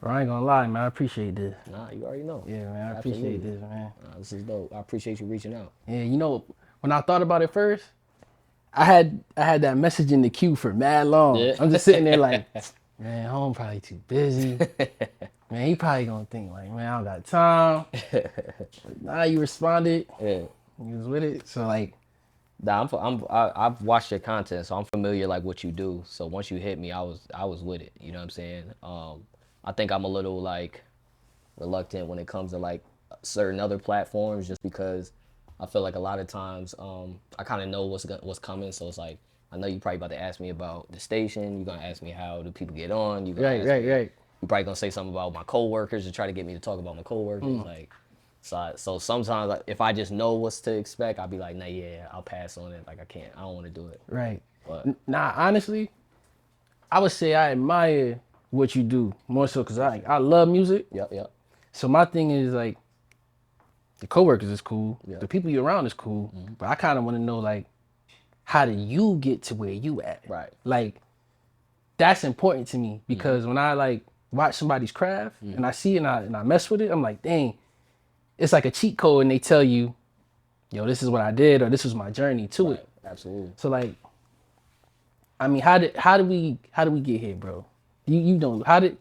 Bro, I ain't gonna lie, man. I appreciate this. Nah, you already know. Yeah, man. I appreciate Absolutely. this, man. This is dope. I appreciate you reaching out. Yeah, you know, when I thought about it first, I had that message in the queue for mad long. Yeah. I'm just sitting there like, man, home probably too busy. Man, he probably gonna think like, man, I don't got time. But nah, you responded. Yeah. You was with it. So like, Nah, I've watched your content, so I'm familiar like what you do. So once you hit me, I was with it. You know what I'm saying? I think I'm a little like reluctant when it comes to like certain other platforms, just because I feel like a lot of times I kind of know what's coming. So it's like I know you probably about to ask me about the station. You're gonna ask me how do people get on. You're gonna right, ask right, me. right. You probably gonna say something about my coworkers to try to get me to talk about my coworkers. Like, so sometimes like, if I just know what's to expect, I'll be like, nah, yeah, I'll pass on it. Like I can't. I don't want to do it. Right. But Nah, honestly, I would say I admire what you do more so because I love music. yep, yep, So my thing is like the coworkers is cool, the yep. people you around is cool, but I kind of want to know like how do you get to where you at? Right. Like that's important to me because when I like watch somebody's craft and I see it and I mess with it, I'm like, dang, it's like a cheat code and they tell you, yo, this is what I did or this was my journey to Right. it. Absolutely. So like, I mean, how do we get here, bro? You don't how did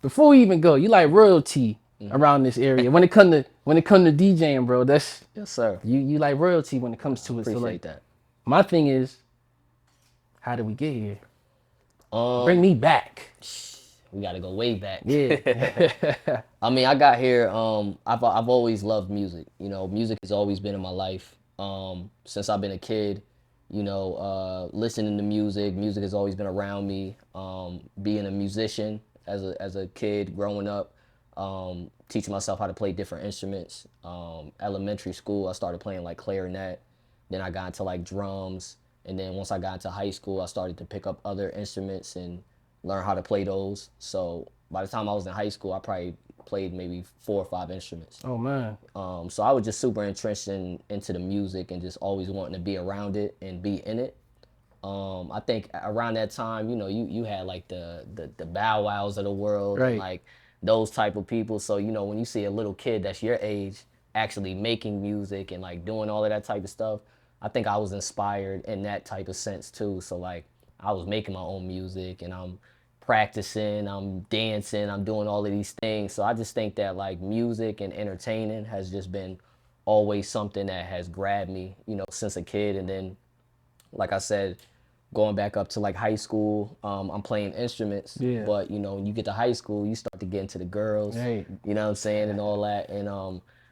before we even go, you like royalty around this area. When it come to DJing, bro, that's Yes, sir. you like royalty when it comes to it. So like Appreciate that. my thing is, how did we get here? Bring Um, me back. we got to go way back. Yeah. I mean, I got here. I've always loved music. You know, music has always been in my life. Since I've been a kid, listening to music. Music has always been around me. Being a musician as a kid growing up, teaching myself how to play different instruments. Elementary school, I started playing like clarinet. Then I got into like drums, and then once I got into high school, I started to pick up other instruments and learn how to play those. So by the time I was in high school, I probably played maybe 4 or 5 instruments. Oh man. So I was just super entrenched into the music and just always wanting to be around it and be in it. I think around that time, you had like the Bow Wows of the world and Right. like those type of people. So when you see a little kid that's your age actually making music and like doing all of that type of stuff, I think I was inspired in that type of sense too. So like I was making my own music and I'm practicing, I'm dancing, I'm doing all of these things. So I just think that like music and entertaining has just been always something that has grabbed me, since a kid. And then like I said, going back up to like high school, I'm playing instruments. Yeah. But when you get to high school, you start to get into the girls, Right. you know what I'm saying, and all that. And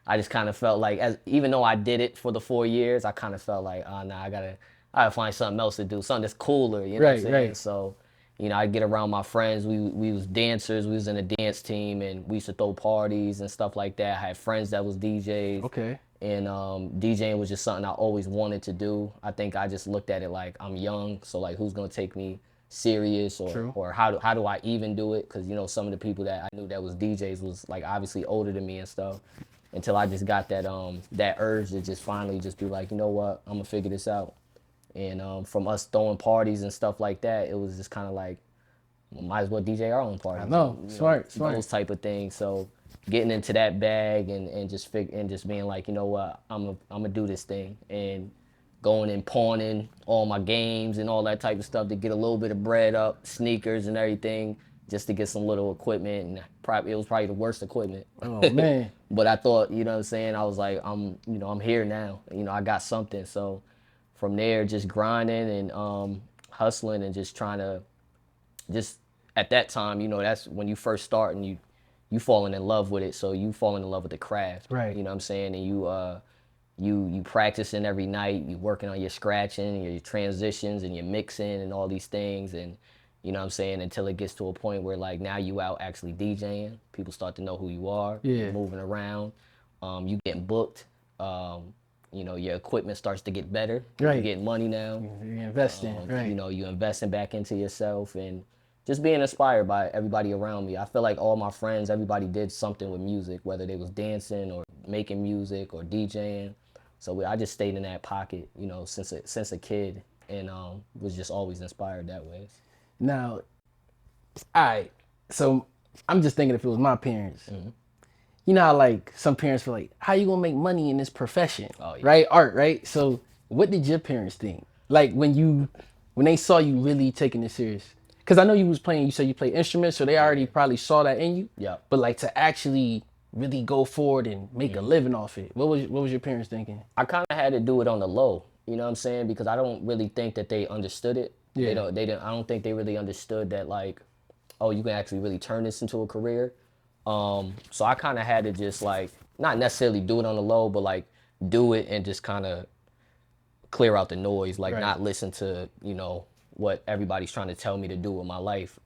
I just kind of felt like, even though I did it for the 4 years, I kind of felt like, oh, nah, I gotta find something else to do, something that's cooler, you know what I'm Right. saying? Right. So, I get around my friends. We was dancers. We was in a dance team, and we used to throw parties and stuff like that. I had friends that was DJs, Okay. and DJing was just something I always wanted to do. I think I just looked at it like I'm young, so like who's gonna take me serious, or True. or how do I even do it? Because some of the people that I knew that was DJs was like obviously older than me and stuff. Until I just got that urge to just finally just be like, you know what, I'm gonna figure this out. And from us throwing parties and stuff like that, it was just kind of like, might as well DJ our own I parties, know. Smart. those Smart. type of things. So getting into that bag and just being like, you know what, I'm gonna do this thing, and going and pawning all my games and all that type of stuff to get a little bit of bread up, sneakers and everything, just to get some little equipment. And probably it was probably the worst equipment. Oh man. But I thought, you know what I'm saying, I was like, I'm here now. I got something. So from there, just grinding and hustling and just trying to just at that time, that's when you first start and you falling in love with it. So you falling in love with the craft. Right. You know what I'm saying? And you practicing every night, you working on your scratching, your transitions and your mixing and all these things. And you know what I'm saying, until it gets to a point where like now you out actually DJing, people start to know who you are, Yeah. you're moving around, you getting booked, your equipment starts to get better, you Right. get money now, You're investing. Right. you investing back into yourself and just being inspired by everybody around me. I feel like all my friends, everybody did something with music, whether they was dancing or making music or DJing. So I just stayed in that pocket, since a kid, and was just always inspired that way. Now, all right. So I'm just thinking if it was my parents. You know how like some parents feel like, how you gonna make money in this profession, Oh yeah. right? Art, right? So what did your parents think? Like when they saw you really taking it serious? Because I know you was playing. You said you play instruments, so they already probably saw that in you. Yeah. But like to actually really go forward and make a living off it, what was your parents thinking? I kind of had to do it on the low, you know what I'm saying? Because I don't really think that they understood it. Yeah. They didn't, I don't think they really understood that, like, oh, you can actually really turn this into a career. So I kind of had to just like, not necessarily do it on the low, but like do it and just kind of clear out the noise, like Right. not listen to, what everybody's trying to tell me to do with my life.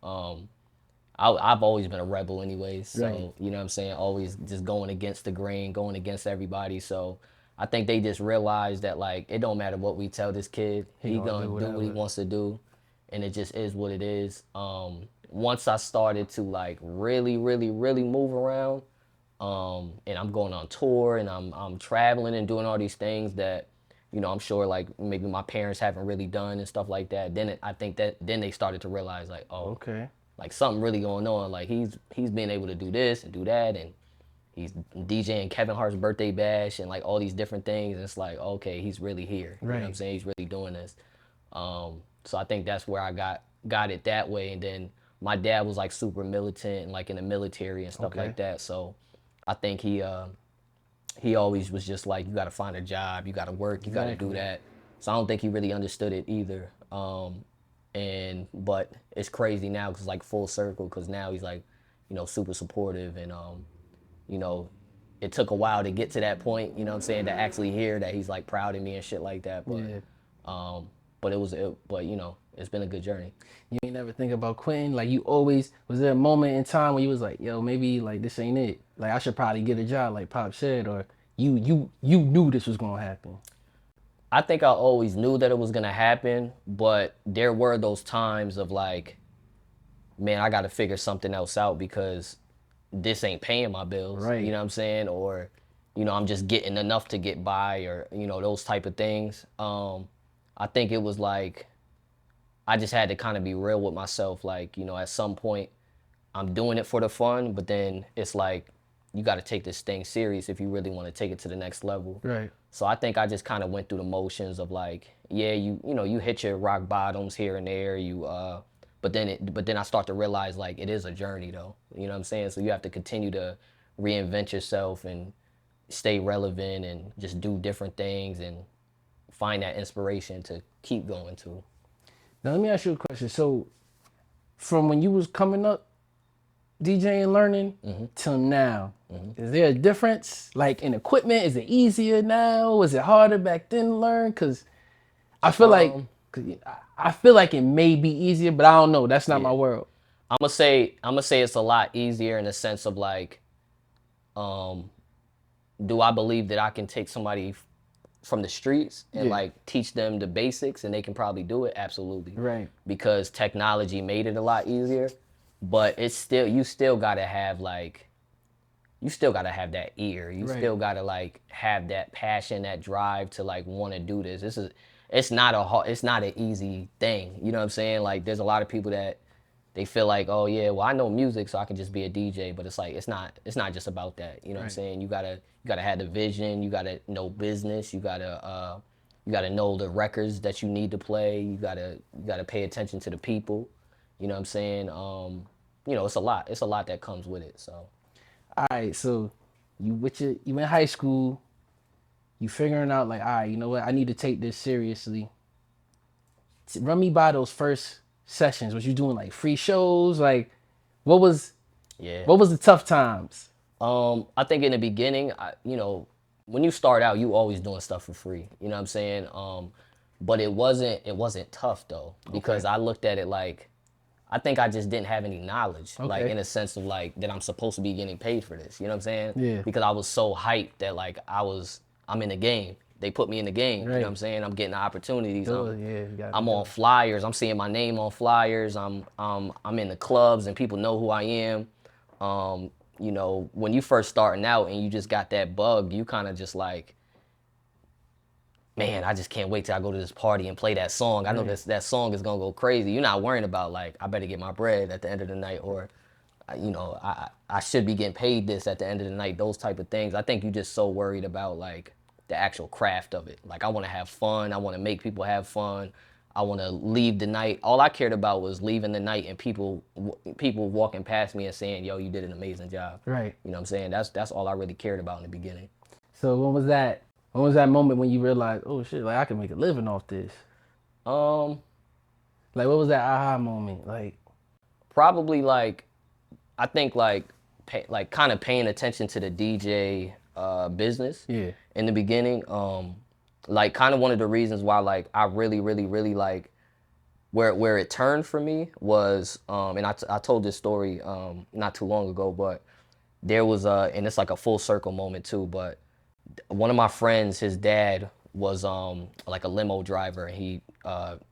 I've always been a rebel anyways, Right. so you know what I'm saying, always just going against the grain, going against everybody. So I think they just realized that like it don't matter what we tell this kid, He he gonna gonna do do what he whatever. wants to do, and it just is what it is. Once I started to like really, really, really move around, and I'm going on tour and I'm traveling and doing all these things that I'm sure like maybe my parents haven't really done and stuff like that. I think that then they started to realize like, oh, Okay. like something really going on. Like he's been able to do this and do that, and he's DJing Kevin Hart's birthday bash and like all these different things. And it's like, okay, he's really here. You know what I'm Right. saying? He's really doing this. So I think that's where I got it that way. And then my dad was like super militant and like in the military and stuff Okay. like that. So I think he always was just like, you got to find a job, you got to work, you got to do Exactly. that. So I don't think he really understood it either. But it's crazy now because like full circle, because now he's like, super supportive, and you know, it took a while to get to that point. You know what I'm saying? To actually hear that he's like proud of me and shit like that. Yeah. But but it's been a good journey. You ain't never think about quitting. Like you always was there a moment in time when you was like, yo, maybe like this ain't it. Like I should probably get a job, like Pop said, or you knew this was gonna happen. I think I always knew that it was gonna happen, but there were those times of like, man, I got to figure something else out because this ain't paying my bills. You Right. know what I'm saying? Or, I'm just getting enough to get by, or those type of things. I think it was like I just had to kind of be real with myself. Like, at some point, I'm doing it for the fun, but then it's like you got to take this thing serious if you really want to take it to the next level. Right. So I think I just kind of went through the motions of like, yeah, you hit your rock bottoms here and there, but then I start to realize like it is a journey though. You know what I'm saying? So you have to continue to reinvent yourself and stay relevant and just do different things and find that inspiration to keep going to. Now let me ask you a question. So from when you was coming up, DJing, learning, till now, is there a difference? Like in equipment, is it easier now? Was it harder back then to learn? Cause I feel like, Um, 'cause I feel like it may be easier, but I don't know. That's not my yeah. world. I'm gonna say it's a lot easier in the sense of like, do I believe that I can take somebody from the streets and Yeah. like teach them the basics and they can probably do it? Absolutely. Right. Because technology made it a lot easier, but it's still, you still gotta have that ear. You Right. still gotta like have that passion, that drive to like want to do this. It's not an easy thing. You know what I'm saying? Like there's a lot of people that they feel like, oh yeah, well I know music, so I can just be a DJ. But it's like it's not just about that. You know what I'm Right. saying? You gotta have the vision. You gotta know business. You gotta know the records that you need to play. You gotta pay attention to the people. You know what I'm saying? It's a lot. It's a lot that comes with it. So. All right. So you in high school, you figuring out like, all right, you know what? I need to take this seriously. Run me by those first sessions. Was you doing like free shows? Like, what was Yeah. what was the tough times? I think in the beginning, when you start out, you always doing stuff for free. You know what I'm saying? But it wasn't tough though, because Okay. I looked at it like, I think I just didn't have any knowledge, like Okay. in a sense of like that I'm supposed to be getting paid for this. You know what I'm saying? Yeah. Because I was so hyped that like I'm in the game. They put me in the game. You know what I'm Right. saying? I'm getting the opportunities. Do it. Yeah. You gotta I'm do on it. flyers. I'm seeing my name on flyers. I'm in the clubs and people know who I am. When you first starting out and you just got that bug, you kind of just like, man, I just can't wait till I go to this party and play that song. I know Right. that song is gonna go crazy. You're not worrying about like, I better get my bread at the end of the night, or I should be getting paid this at the end of the night, those type of things. I think you're just so worried about like the actual craft of it. Like I want to have fun. I want to make people have fun. I want to leave the night. All I cared about was leaving the night and people walking past me and saying, "Yo, you did an amazing job." Right. You know what I'm saying? That's all I really cared about in the beginning. So when was that? When was that moment when you realized, oh shit, like I can make a living off this? Um, Like what was that aha moment? Like Probably like I think like kind of paying attention to the DJ business yeah, in the beginning. Like kind of one of the reasons why like I really like where it turned for me was and I told this story not too long ago, but there was and it's like a full circle moment too, but one of my friends, his dad was like a limo driver, and he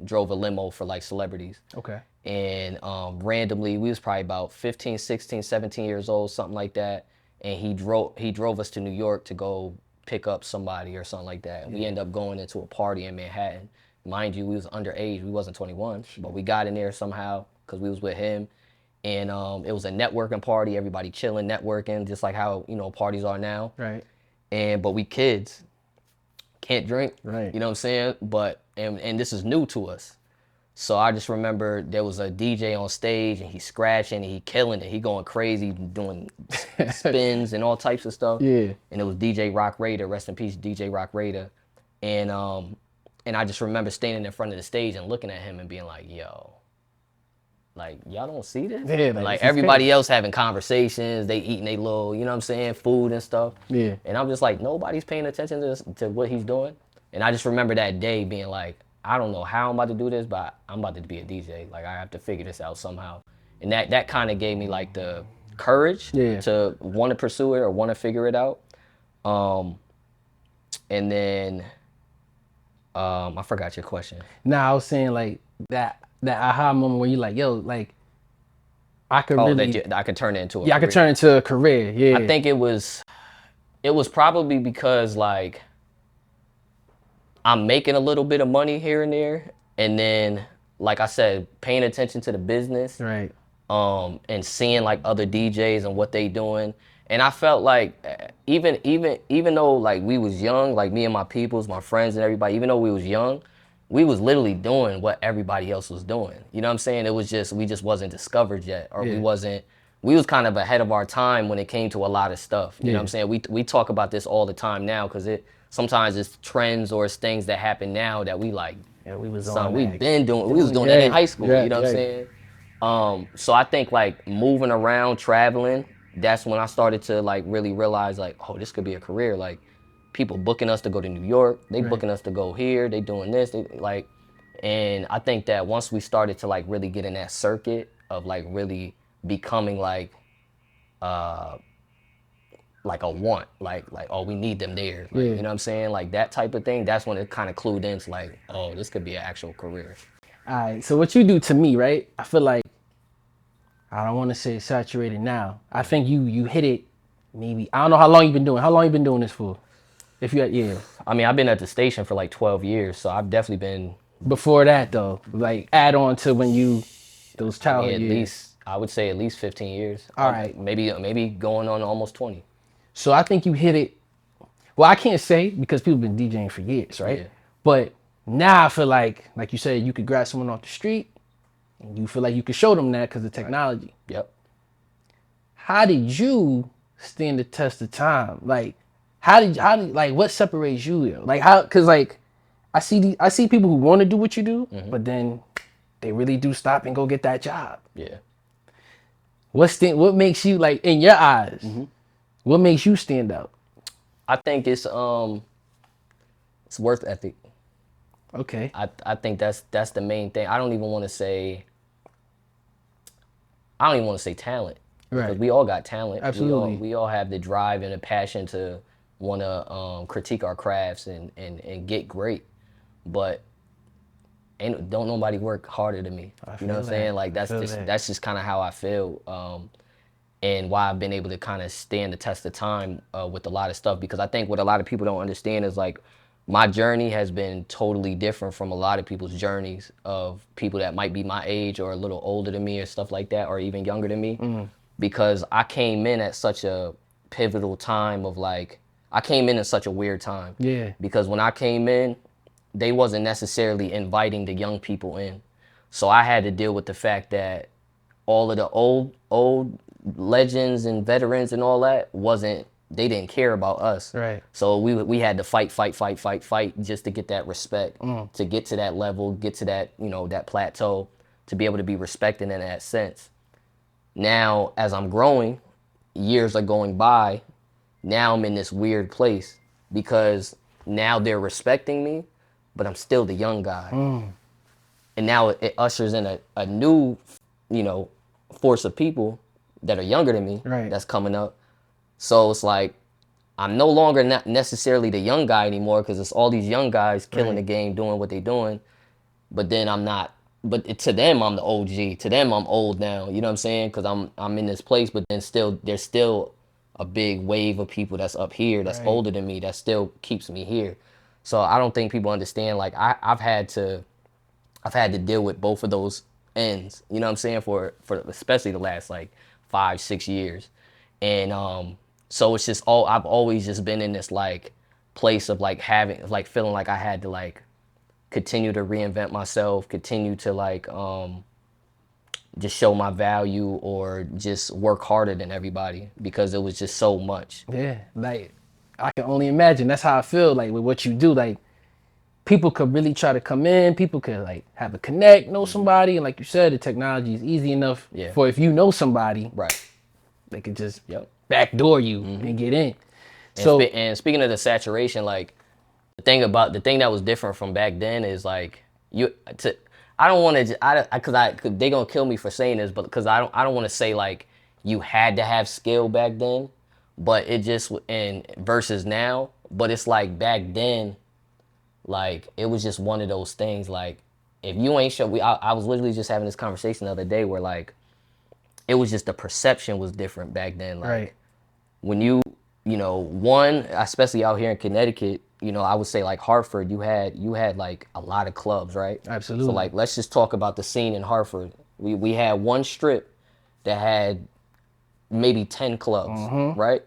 drove a limo for like celebrities. okay. And randomly, we was probably about 15, 16, 17 years old, something like that, and he drove us to New York to go pick up somebody or something like that. And we ended up going into a party in Manhattan. Mind you, we was underage, we wasn't 21, but we got in there somehow because we was with him. And it was a networking party, everybody chilling, networking, just like how parties are now. Right. But we kids can't drink. Right. You know what I'm saying? But and this is new to us. So I just remember there was a DJ on stage and he's scratching and he killing it. He going crazy, doing spins and all types of stuff. Yeah. And it was DJ Rock Raider, rest in peace, DJ Rock Raider. And I just remember standing in front of the stage and looking at him and being like, yo, like, y'all don't see this? Yeah, like this is everybody crazy. else having conversations, they eating they little, you know what I'm saying, food and stuff. Yeah. And I'm just like, nobody's paying attention to what he's doing. And I just remember that day being like, I don't know how I'm about to do this, but I'm about to be a DJ. Like I have to figure this out somehow. And that kind of gave me like the courage Yeah. to want to pursue it or want to figure it out. And then I forgot your question. Now I was saying like that aha moment where you like, yo, like I could Oh, really, that I could turn it into a yeah, I could career. turn into a career. Yeah. I think it was probably because like I'm making a little bit of money here and there, and then like I said, paying attention to the business, Right. and seeing like other DJs and what they doing. And I felt like even though like we was young, like me and my peoples, my friends and everybody, even though we was young, we was literally doing what everybody else was doing. You know what I'm saying? It was just we just wasn't discovered yet, or Yeah. we was kind of ahead of our time when it came to a lot of stuff. You know what Yeah. I'm saying? We talk about this all the time now because sometimes it's trends or it's things that happen now that we like. Yeah, we was Son, on we that. been doing. We was doing that in high school. Right, You know what I'm right. saying? So I think like moving around, traveling, that's when I started to like really realize like, oh, this could be a career. Like people booking us to go to New York, they Right. booking us to go here, they doing this, they like, and I think that once we started to like really get in that circuit of like really becoming like a want, like oh, we need them there, like, Yeah. you know what I'm saying, like that type of thing. That's when it kind of clued into like, oh, this could be an actual career. All right. So what you do to me, right? I feel like I don't want to say saturated now. I think you hit it. Maybe I don't know how long you've been doing. How long you been doing this for? If you yeah. I mean, I've been at the station for like 12 years, so I've definitely been. Before that though, like add on to when you those childhood At years. least I would say at least 15 years. All right. Maybe going on almost 20. So I think you hit it. Well, I can't say because people been DJing for years, right? Yeah. But now I feel like you said, you could grab someone off the street, and you feel like you could show them that because of technology. Yep. How did you stand the test of time? Like, how did like what separates you? Yo? Like how? Because like I see people who want to do what you do, but then they really do stop and go get that job. Yeah. What makes you like in your eyes? What makes you stand out? I think it's worth ethic. Okay. I think that's the main thing. I don't even want to say talent. Right. Because we all got talent. Absolutely. We all have the drive and the passion to want to critique our crafts and get great. But don't nobody work harder than me. You know what I'm saying? Like that's just kind of how I feel. And why I've been able to kind of stand the test of time with a lot of stuff. Because I think what a lot of people don't understand is like my journey has been totally different from a lot of people's journeys of people that might be my age or a little older than me or stuff like that, or even younger than me. because I came in at such a pivotal time of like, I came in at such a weird time. Yeah. Because when I came in, they wasn't necessarily inviting the young people in. So I had to deal with the fact that all of the old legends and veterans and all that wasn't, they didn't care about us. Right. So we had to fight just to get that respect, to get to that level, get to that, you know, that plateau, to be able to be respected in that sense. Now, as I'm growing, years are going by, now I'm in this weird place because now they're respecting me, but I'm still the young guy. And now it ushers in a new, you know, force of people that are younger than me Right. that's coming up. So it's like, I'm no longer not necessarily the young guy anymore because it's all these young guys killing the game, doing what they're doing. But then I'm not. But to them, I'm the OG. To them, I'm old now. You know what I'm saying? Because I'm in this place. But then still, there's still a big wave of people that's up here that's Right. older than me that still keeps me here. So I don't think people understand. Like I've had to deal with both of those ends. You know what I'm saying? For especially the last like 5-6 years, and so it's just all I've always just been in this like place of like having like feeling like I had to like continue to reinvent myself, continue to like just show my value or just work harder than everybody because it was just so much. Yeah. Like, I can only imagine. That's how I feel. Like with what you do, like people could really try to come in. People could like have a connect, know somebody, and like you said, the technology is easy enough Yeah. for if you know somebody, Right. they could just Yep. backdoor you and get in. So And speaking of the saturation, like the thing that was different from back then is like I don't want to cause they gonna kill me for saying this, but because I don't want to say like you had to have skill back then, but it just and versus now, but it's like back then, like it was just one of those things like if you ain't sure I was literally just having this conversation the other day where like it was just the perception was different back then, like right. when you know, one, especially out here in Connecticut, you know, I would say like Hartford, you had like a lot of clubs, right? Absolutely. So like, let's just talk about the scene in Hartford. We had one strip that had maybe 10 clubs, right?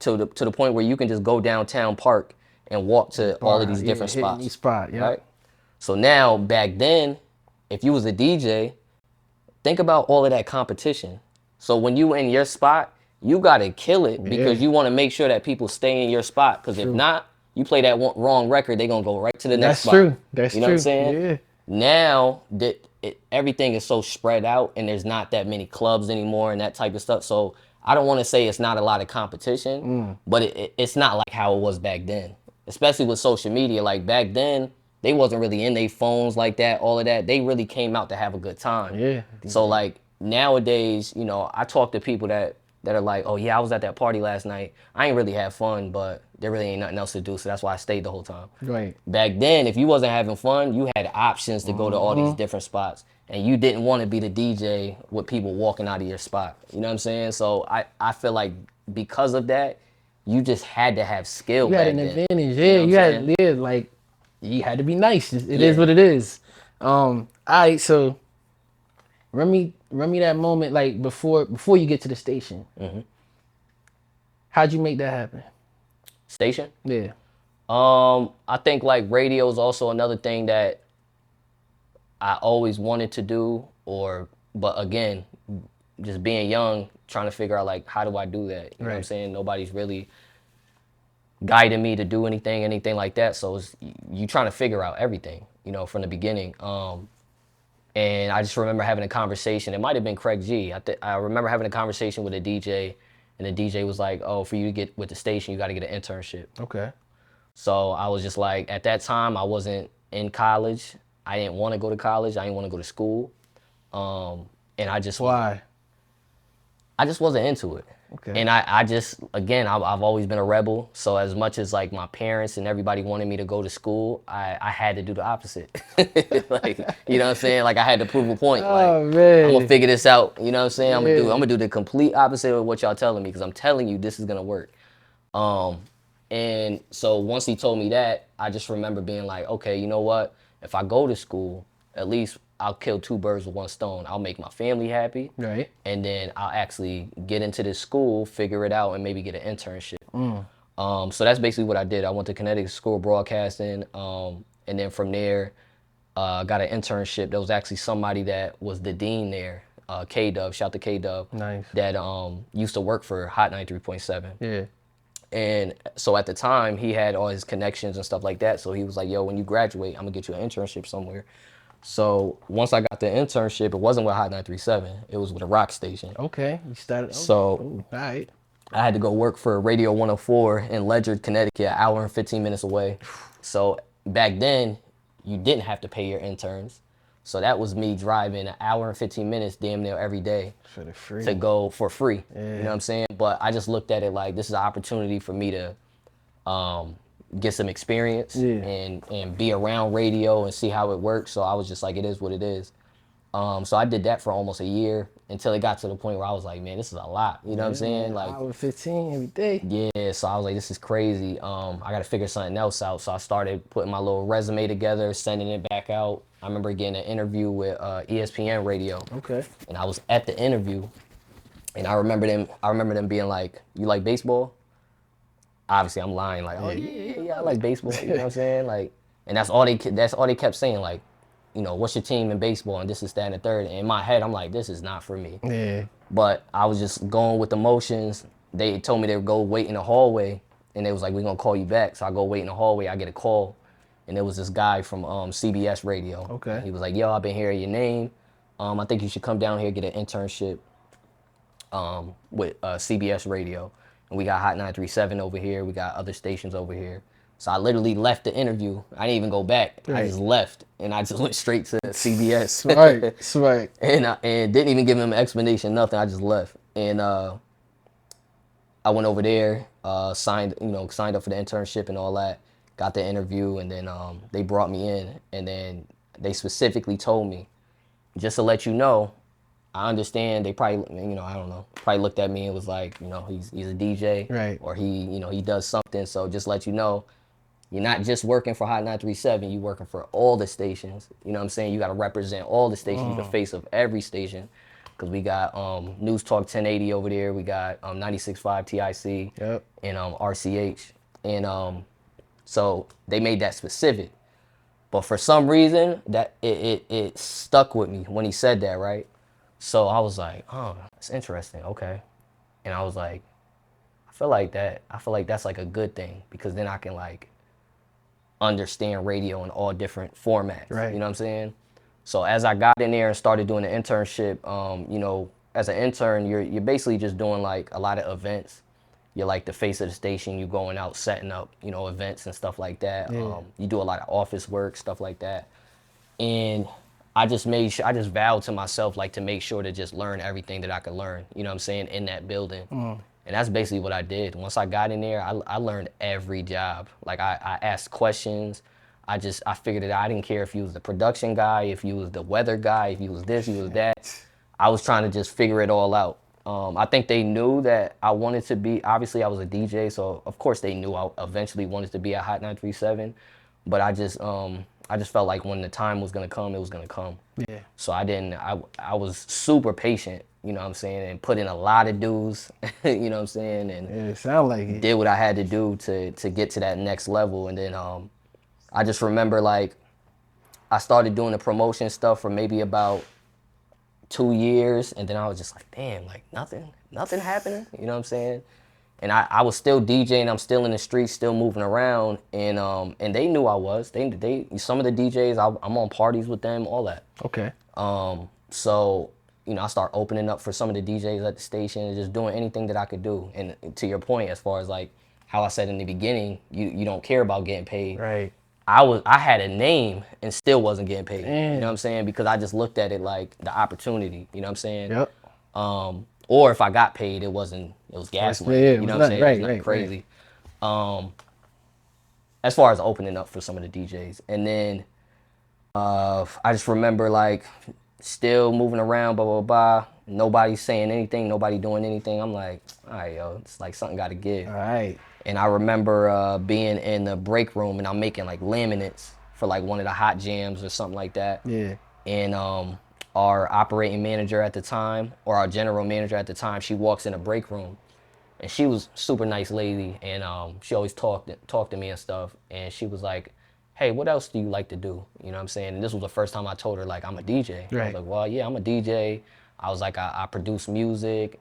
To the point where you can just go downtown park and walk to all of these different hitting spots, each spot, yeah. right? So now back then, if you was a DJ, think about all of that competition. So when you in your spot, you gotta kill it because Yeah. you want to make sure that people stay in your spot. Because if not, you play that wrong record, they gonna go right to the next That's spot. true. That's you know true. what I'm saying? Yeah. Now that everything is so spread out and there's not that many clubs anymore and that type of stuff. So I don't want to say it's not a lot of competition, but it's not like how it was back then. Especially with social media. Like back then, they wasn't really in their phones like that, all of that. They really came out to have a good time. Yeah. So like nowadays, you know, I talk to people that are like, oh yeah, I was at that party last night. I ain't really have fun, but there really ain't nothing else to do, so that's why I stayed the whole time. Right. Back then, if you wasn't having fun, you had options to go to all these different spots, and you didn't want to be the DJ with people walking out of your spot. You know what I'm saying? So I feel like because of that, you just had to have skill You had back an then. advantage. Yeah, You know you what I'm had saying? like you had to be nice. It is Yeah. what it is. All right, so run me that moment like before you get to the station. How'd you make that happen? Station. Yeah. I think like radio is also another thing that I always wanted to do, but again, just being young, trying to figure out like how do I do that? You know what I'm Right. saying? Nobody's really guiding me to do anything like that. So it's you trying to figure out everything, you know, from the beginning. And I just remember having a conversation. It might have been Craig G. I remember having a conversation with a DJ, and the DJ was like, "Oh, for you to get with the station, you got to get an internship." Okay. So I was just like, at that time, I wasn't in college. I didn't want to go to college. I didn't want to go to school. And Why? I just wasn't into it. Okay. And I just, again, I've always been a rebel. So as much as like my parents and everybody wanted me to go to school, I had to do the opposite. Like, you know what I'm saying? Like I had to prove a point. Like, Oh man. I'm gonna figure this out. You know what I'm saying? I'm Yeah. gonna do the complete opposite of what y'all telling me because I'm telling you this is gonna work. And so once he told me that, I just remember being like, okay, you know what? If I go to school, at least I'll kill two birds with one stone. I'll make my family happy, Right. and then I'll actually get into this school, figure it out, and maybe get an internship. So that's basically what I did. I went to Connecticut School of Broadcasting, and then from there, got an internship. There was actually somebody that was the dean there, K-Dub, shout to K-Dub, Nice. that used to work for Hot 93.7. Yeah. And so at the time, he had all his connections and stuff like that. So he was like, yo, when you graduate, I'm going to get you an internship somewhere. So once I got the internship, it wasn't with Hot 937. It was with a rock station. Okay. You started. So all right. I had to go work for Radio 104 in Ledyard, Connecticut, an hour and 15 minutes away. So back then, you didn't have to pay your interns. So that was me driving an hour and 15 minutes damn near every day For the free. to go for free. Yeah. You know what I'm saying? But I just looked at it like this is an opportunity for me to get some experience and be around radio and see how it works. So I was just like, it is what it is. So I did that for almost a year until it got to the point where I was like, man, this is a lot. You know what I'm saying? Like, hour 15 every day. yeah, so I was like, this is crazy. I got to figure something else out. So I started putting my little resume together, sending it back out. I remember getting an interview with ESPN Radio. Okay. And I was at the interview, and I remember them being like, you like baseball? Obviously, I'm lying. Like, oh yeah, I like baseball. You know what I'm saying? Like, and that's all they kept saying. Like, you know, what's your team in baseball? And this is that and the third. And in my head, I'm like, this is not for me. Yeah. But I was just going with the motions. They told me to go wait in the hallway, and they was like, we're gonna call you back. So I go wait in the hallway. I get a call, and it was this guy from CBS Radio. Okay. And he was like, yo, I've been hearing your name. I think you should come down here, get an internship with CBS Radio. And we got Hot 937 over here. We got other stations over here. So I literally left the interview. I didn't even go back. Right. I just left, and I just went straight to CBS. Smart. And didn't even give him an explanation, nothing. I just left. And I went over there, signed up for the internship and all that. Got the interview, and then they brought me in, and then they specifically told me, just to let you know, I understand they probably, I don't know, probably looked at me and was like, he's a DJ, Right. or he does something. So just let you know, you're not just working for Hot 937, you're working for all the stations. You know what I'm saying? You got to represent all the stations, the face of every station. Because we got News Talk 1080 over there, we got 96.5 TIC, Yep. and RCH. And so they made that specific. But for some reason, that it stuck with me when he said that, right? So I was like, oh, it's interesting, okay. And I was like, I feel like that's like a good thing, because then I can like understand radio in all different formats. Right. You know what I'm saying? So as I got in there and started doing the internship, as an intern, you're basically just doing like a lot of events. You're like the face of the station. You going out setting up, events and stuff like that. Yeah. You do a lot of office work, stuff like that. And I just vowed to myself like to make sure to just learn everything that I could learn. You know what I'm saying, in that building. And that's basically what I did. Once I got in there, I learned every job. Like I asked questions. I figured it out. I didn't care if you was the production guy, if you was the weather guy, if you was this, you was that. I was trying to just figure it all out. I think they knew that I wanted to be, obviously I was a DJ, so of course they knew I eventually wanted to be at Hot 937. But I just felt like when the time was gonna come, it was gonna come. Yeah. So I was super patient, you know what I'm saying, and put in a lot of dues, you know what I'm saying, and Yeah, it sound like it. did what I had to do to get to that next level. And then I just remember like I started doing the promotion stuff for maybe about 2 years, and then I was just like, damn, like nothing happening, you know what I'm saying? And I was still DJing, I'm still in the streets, still moving around, and they knew I was. They some of the DJs, I'm on parties with them, all that. Okay. So, I start opening up for some of the DJs at the station and just doing anything that I could do. And to your point, as far as like how I said in the beginning, you don't care about getting paid. Right. I had a name and still wasn't getting paid. Damn. You know what I'm saying? Because I just looked at it like the opportunity, you know what I'm saying? Yep. Or if I got paid, it was gas money. Yeah, You know what I'm saying? right, It was nothing right, crazy. As far as opening up for some of the DJs. And then I just remember like still moving around, blah, blah, blah. Nobody saying anything, nobody doing anything. I'm like, all right, yo, it's like something got to give. All right. And I remember being in the break room and I'm making like laminates for like one of the hot jams or something like that. Yeah. and our operating manager at the time, or our general manager at the time, she walks in the break room, and she was super nice lady, and she always talked to me and stuff, and she was like, hey, what else do you like to do? You know what I'm saying? And this was the first time I told her, like, I'm a DJ. I was Right. like, well, yeah, I'm a DJ. I was like, I produce music,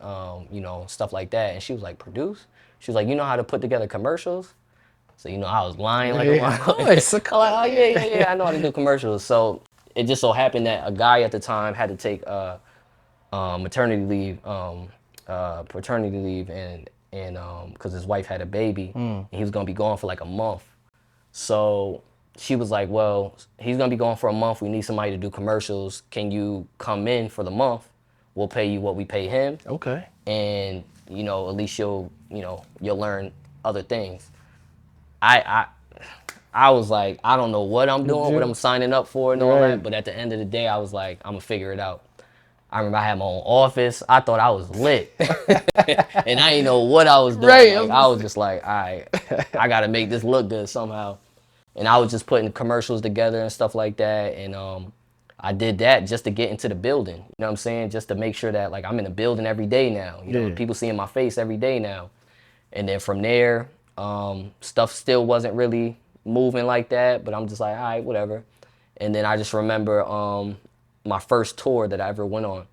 you know, stuff like that. And she was like, produce? She was like, you know how to put together commercials? So, you know, I was lying like a Yeah, of motherfucker. course. Of I'm like, oh, yeah, course. yeah, yeah, I know how to do commercials. So it just so happened that a guy at the time had to take maternity leave, paternity leave, and because his wife had a baby, and he was gonna be gone for like a month. So she was like, well, he's gonna be gone for a month. We need somebody to do commercials. Can you come in for the month? We'll pay you what we pay him, Okay. and you know, at least you'll learn other things. I I was like, I don't know what I'm doing, what I'm signing up for, and all that. Right. But at the end of the day, I was like, I'm gonna figure it out. I remember I had my own office. I thought I was lit, and I didn't know what I was doing. Right. Like I was just like, all right, I gotta make this look good somehow. And I was just putting commercials together and stuff like that. And I did that just to get into the building. You know what I'm saying? Just to make sure that like I'm in the building every day now. You know, Yeah. people seeing my face every day now. And then from there, stuff still wasn't really moving like that. But I'm just like, all right, whatever. And then I just remember my first tour that I ever went on.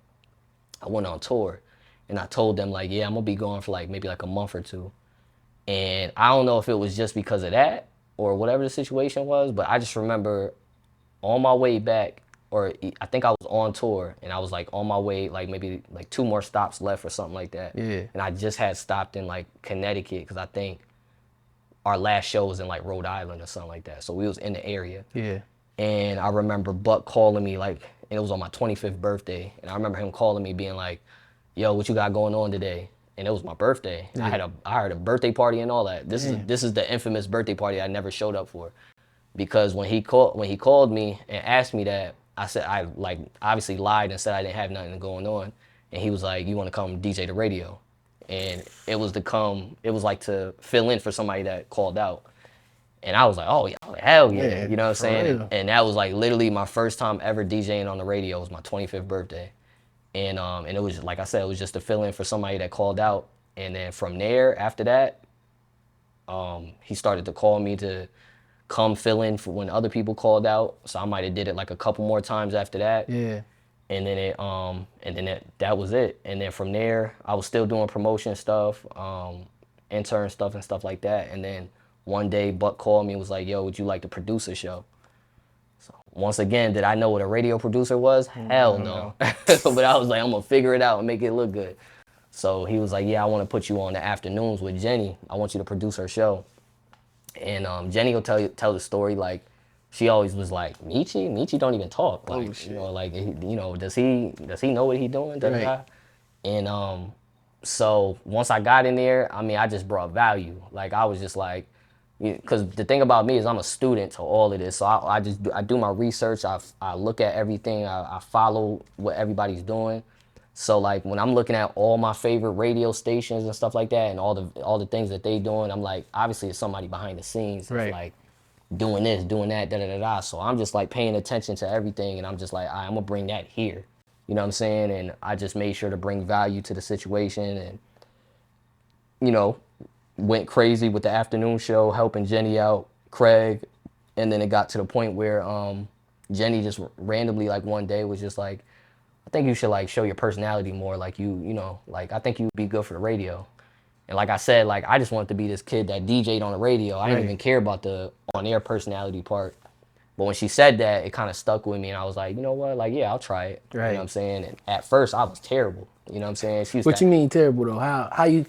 I went on tour, and I told them like, yeah, I'm gonna be going for like maybe like a month or two. And I don't know if it was just because of that or whatever the situation was, but I just remember on my way back, or I think I was on tour, and I was like on my way, like maybe like two more stops left or something like that. Yeah. And I just had stopped in like Connecticut because I think our last show was in like Rhode Island or something like that. So we was in the area. Yeah. And I remember Buck calling me like, and it was on my 25th birthday. And I remember him calling me being like, yo, what you got going on today? And it was my birthday. Yeah. I had a birthday party and all that. Damn. This is the infamous birthday party I never showed up for. Because when he called me and asked me that, I said I like obviously lied and said I didn't have nothing going on. And he was like, you want to come DJ the radio? And it was like to fill in for somebody that called out. And I was like, oh, yeah, hell yeah. Yeah, You know what I'm for saying? real. And that was like literally my first time ever DJing on the radio. It was my 25th birthday. And it was, like I said, it was just to fill in for somebody that called out. And then from there, after that, he started to call me to come fill in for when other people called out. So I might have did it like a couple more times after that. Yeah. And then that was it. And then from there, I was still doing promotion stuff, intern stuff and stuff like that. And then one day Buck called me and was like, yo, would you like to produce a show? So once again, did I know what a radio producer was? Hell no. But I was like, I'm gonna figure it out and make it look good. So he was like, yeah, I want to put you on the afternoons with Jenny. I want you to produce her show. And Jenny will tell the story like she always was like, Meechie don't even talk. Like, shit. you know, like, you know, does he know what he doing? Da, da, da. Right. And so once I got in there, I mean, I just brought value. Like I was just like, because the thing about me is I'm a student to all of this. So I do my research. I look at everything. I follow what everybody's doing. So like when I'm looking at all my favorite radio stations and stuff like that, and all the things that they doing, I'm like, obviously it's somebody behind the scenes that's Right. like doing this, doing that, da da da da. So I'm just like paying attention to everything, and I'm just like, I'm gonna bring that here. You know what I'm saying? And I just made sure to bring value to the situation, and you know, went crazy with the afternoon show, helping Jenny out, Craig, and then it got to the point where Jenny just randomly like one day was just like, I think you should like show your personality more. Like you know, like I think you'd be good for the radio. And like I said, like I just wanted to be this kid that DJ'd on the radio. I didn't even care about the on-air personality part. But when she said that, it kind of stuck with me, and I was like, you know what? Like, yeah, I'll try it. You know Right. what I'm saying? And at first, I was terrible. You know what I'm saying? She used What to, you mean terrible though? How you?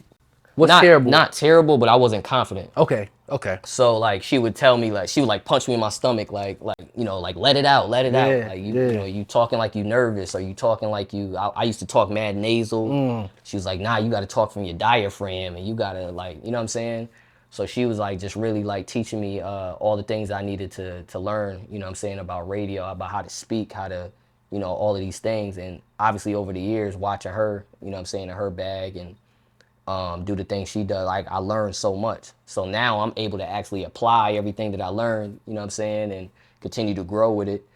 What's not terrible? not terrible, but I wasn't confident. Okay. Okay. So like she would tell me like she would like punch me in my stomach like you know like let it out like Yeah, you yeah. you know you talking like you nervous or you talking like you I used to talk mad nasal. She was like, nah, you got to talk from your diaphragm and you got to like, you know what I'm saying? So she was like just really like teaching me all the things I needed to learn, you know what I'm saying, about radio, about how to speak, how to, you know, all of these things. And obviously over the years watching her, you know what I'm saying, in her bag and do the things she does, like I learned so much. So now I'm able to actually apply everything that I learned, you know what I'm saying, and continue to grow with it.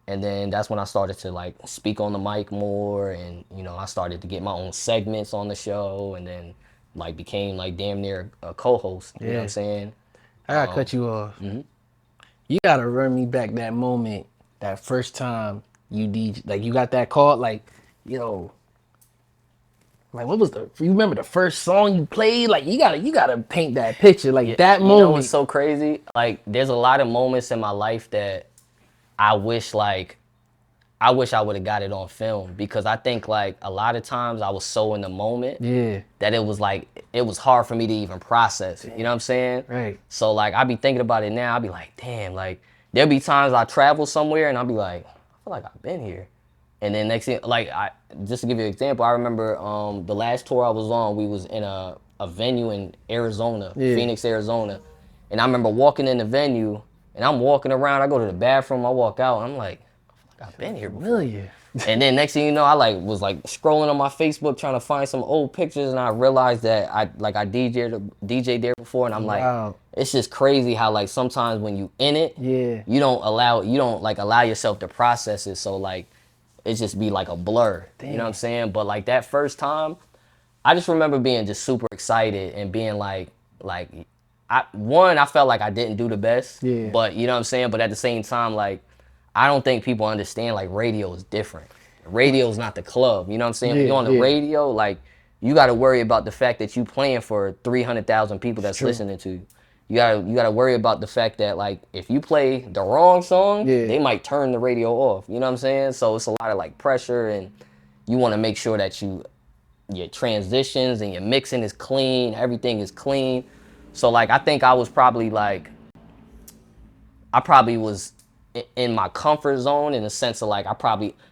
And then that's when I started to like speak on the mic more, and you know I started to get my own segments on the show, and then like became like damn near a co-host. You know what I'm Yeah. saying? I gotta cut you off. You gotta run me back that moment, that first time you DJ, like you got that call, like, yo, like what was you remember the first song you played? Like you gotta paint that picture, like Yeah, that you know what's moment. so crazy? Like there's a lot of moments in my life that I wish like I wish I would have got it on film, because I think like a lot of times I was so in the moment Yeah, that it was like it was hard for me to even process. You know what I'm saying? right. So like I be thinking about it now. I be like, damn, like there'll be times I travel somewhere and I'll be like, I feel like I've been here. And then next thing, like I just to give you an example, I remember the last tour I was on, we was in a venue in Arizona, Yeah. Phoenix, Arizona, and I remember walking in the venue and I'm walking around. I go to the bathroom, I walk out, and I'm like, I've been here before. Familiar. And then next thing you know, I like was like scrolling on my Facebook trying to find some old pictures, and I realized that I DJ'd there before, and I'm like, Wow. it's just crazy how like sometimes when you in it, Yeah. you don't like allow yourself to process it, so like it just be like a blur. You know what I'm saying? But like that first time, I just remember being just super excited and being like I felt like I didn't do the best. Yeah. But you know what I'm saying? But at the same time, like I don't think people understand like radio is different. Radio is not the club. You know what I'm saying? When Yeah, you're on the yeah. radio, like you gotta worry about the fact that you playing for 300,000 people that's true. listening to you. You gotta worry about the fact that like if you play the wrong song, Yeah. they might turn the radio off. You know what I'm saying? So it's a lot of like pressure, and you want to make sure that your transitions and your mixing is clean, everything is clean. So like I think I was probably like I probably was in my comfort zone in the sense of like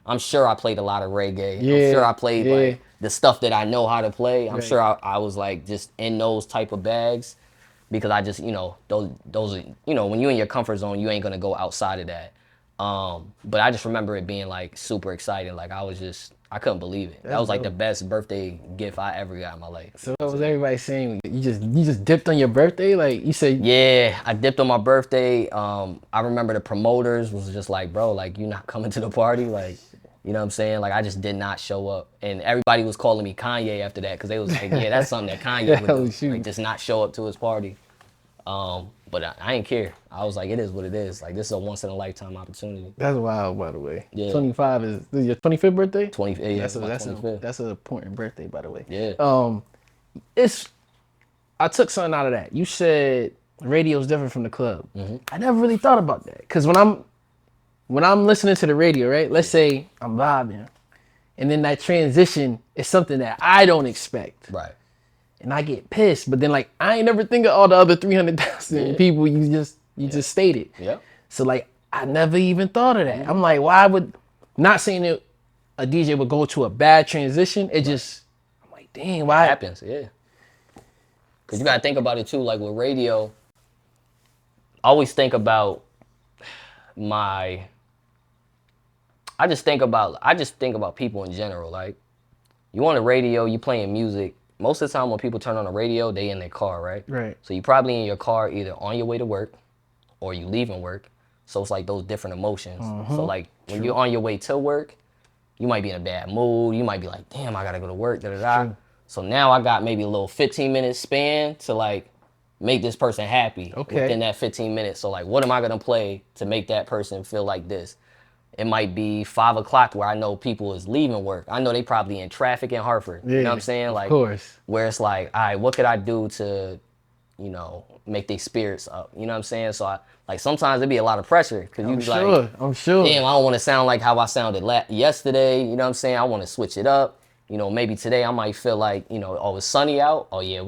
I'm sure I played a lot of reggae. I'm sure Yeah. I played Yeah. like the stuff that I know how to play. I'm Right. sure I was like just in those type of bags, because I just, you know, those are, you know, when you're in your comfort zone, you ain't gonna go outside of that. But I just remember it being like super exciting. Like I couldn't believe it. That was like the best birthday gift I ever got in my life. So what was everybody saying? You just dipped on your birthday? Like you said. Yeah, I dipped on my birthday. I remember the promoters was just like, bro, like you not coming to the party, like, you know what I'm saying? Like I just did not show up, and everybody was calling me Kanye after that, because they was like, yeah, that's something that Kanye would Oh, do, shoot. like just not show up to his party. But I didn't care. I was like, it is what it is. Like this is a once in a lifetime opportunity. That's wild, by the way. Yeah. 25 this is your 25th birthday? 20, yeah, That's my 25th. that's an important birthday, by the way. Yeah. It's I took something out of that. You said radio's different from the club. Mm-hmm. I never really thought about that, because when I'm listening to the radio, right? Let's say I'm vibing, and then that transition is something that I don't expect, Right. and I get pissed. But then like I ain't never think of all the other 300,000 people you just stated. Yeah. So like I never even thought of that. I'm like, why would, not saying that a DJ would go to a bad transition. It just, I'm like, dang, why? It happens, yeah. Because you got to think about it too. Like with radio, I always think about I just think about people in general. Like you on the radio, you playing music. Most of the time when people turn on the radio, they in their car, right? Right. So you probably in your car either on your way to work or you leaving work. So it's like those different emotions. So like when you're on your way to work, you might be in a bad mood. You might be like, damn, I gotta go to work, da-da-da. So now I got maybe a little 15-minute span to like make this person happy within that 15 minutes. So like, what am I gonna play to make that person feel like this? It might be 5 o'clock where I know people is leaving work. I know they probably in traffic in Hartford. You know what I'm saying? Like, of course. Where it's like, all right, what could I do to, you know, make their spirits up? You know what I'm saying? So like sometimes it be a lot of pressure, because you be like, I'm sure. damn, I don't want to sound like how I sounded yesterday. You know what I'm saying? I want to switch it up. You know, maybe today I might feel like, you know, oh, it's sunny out. Oh yeah,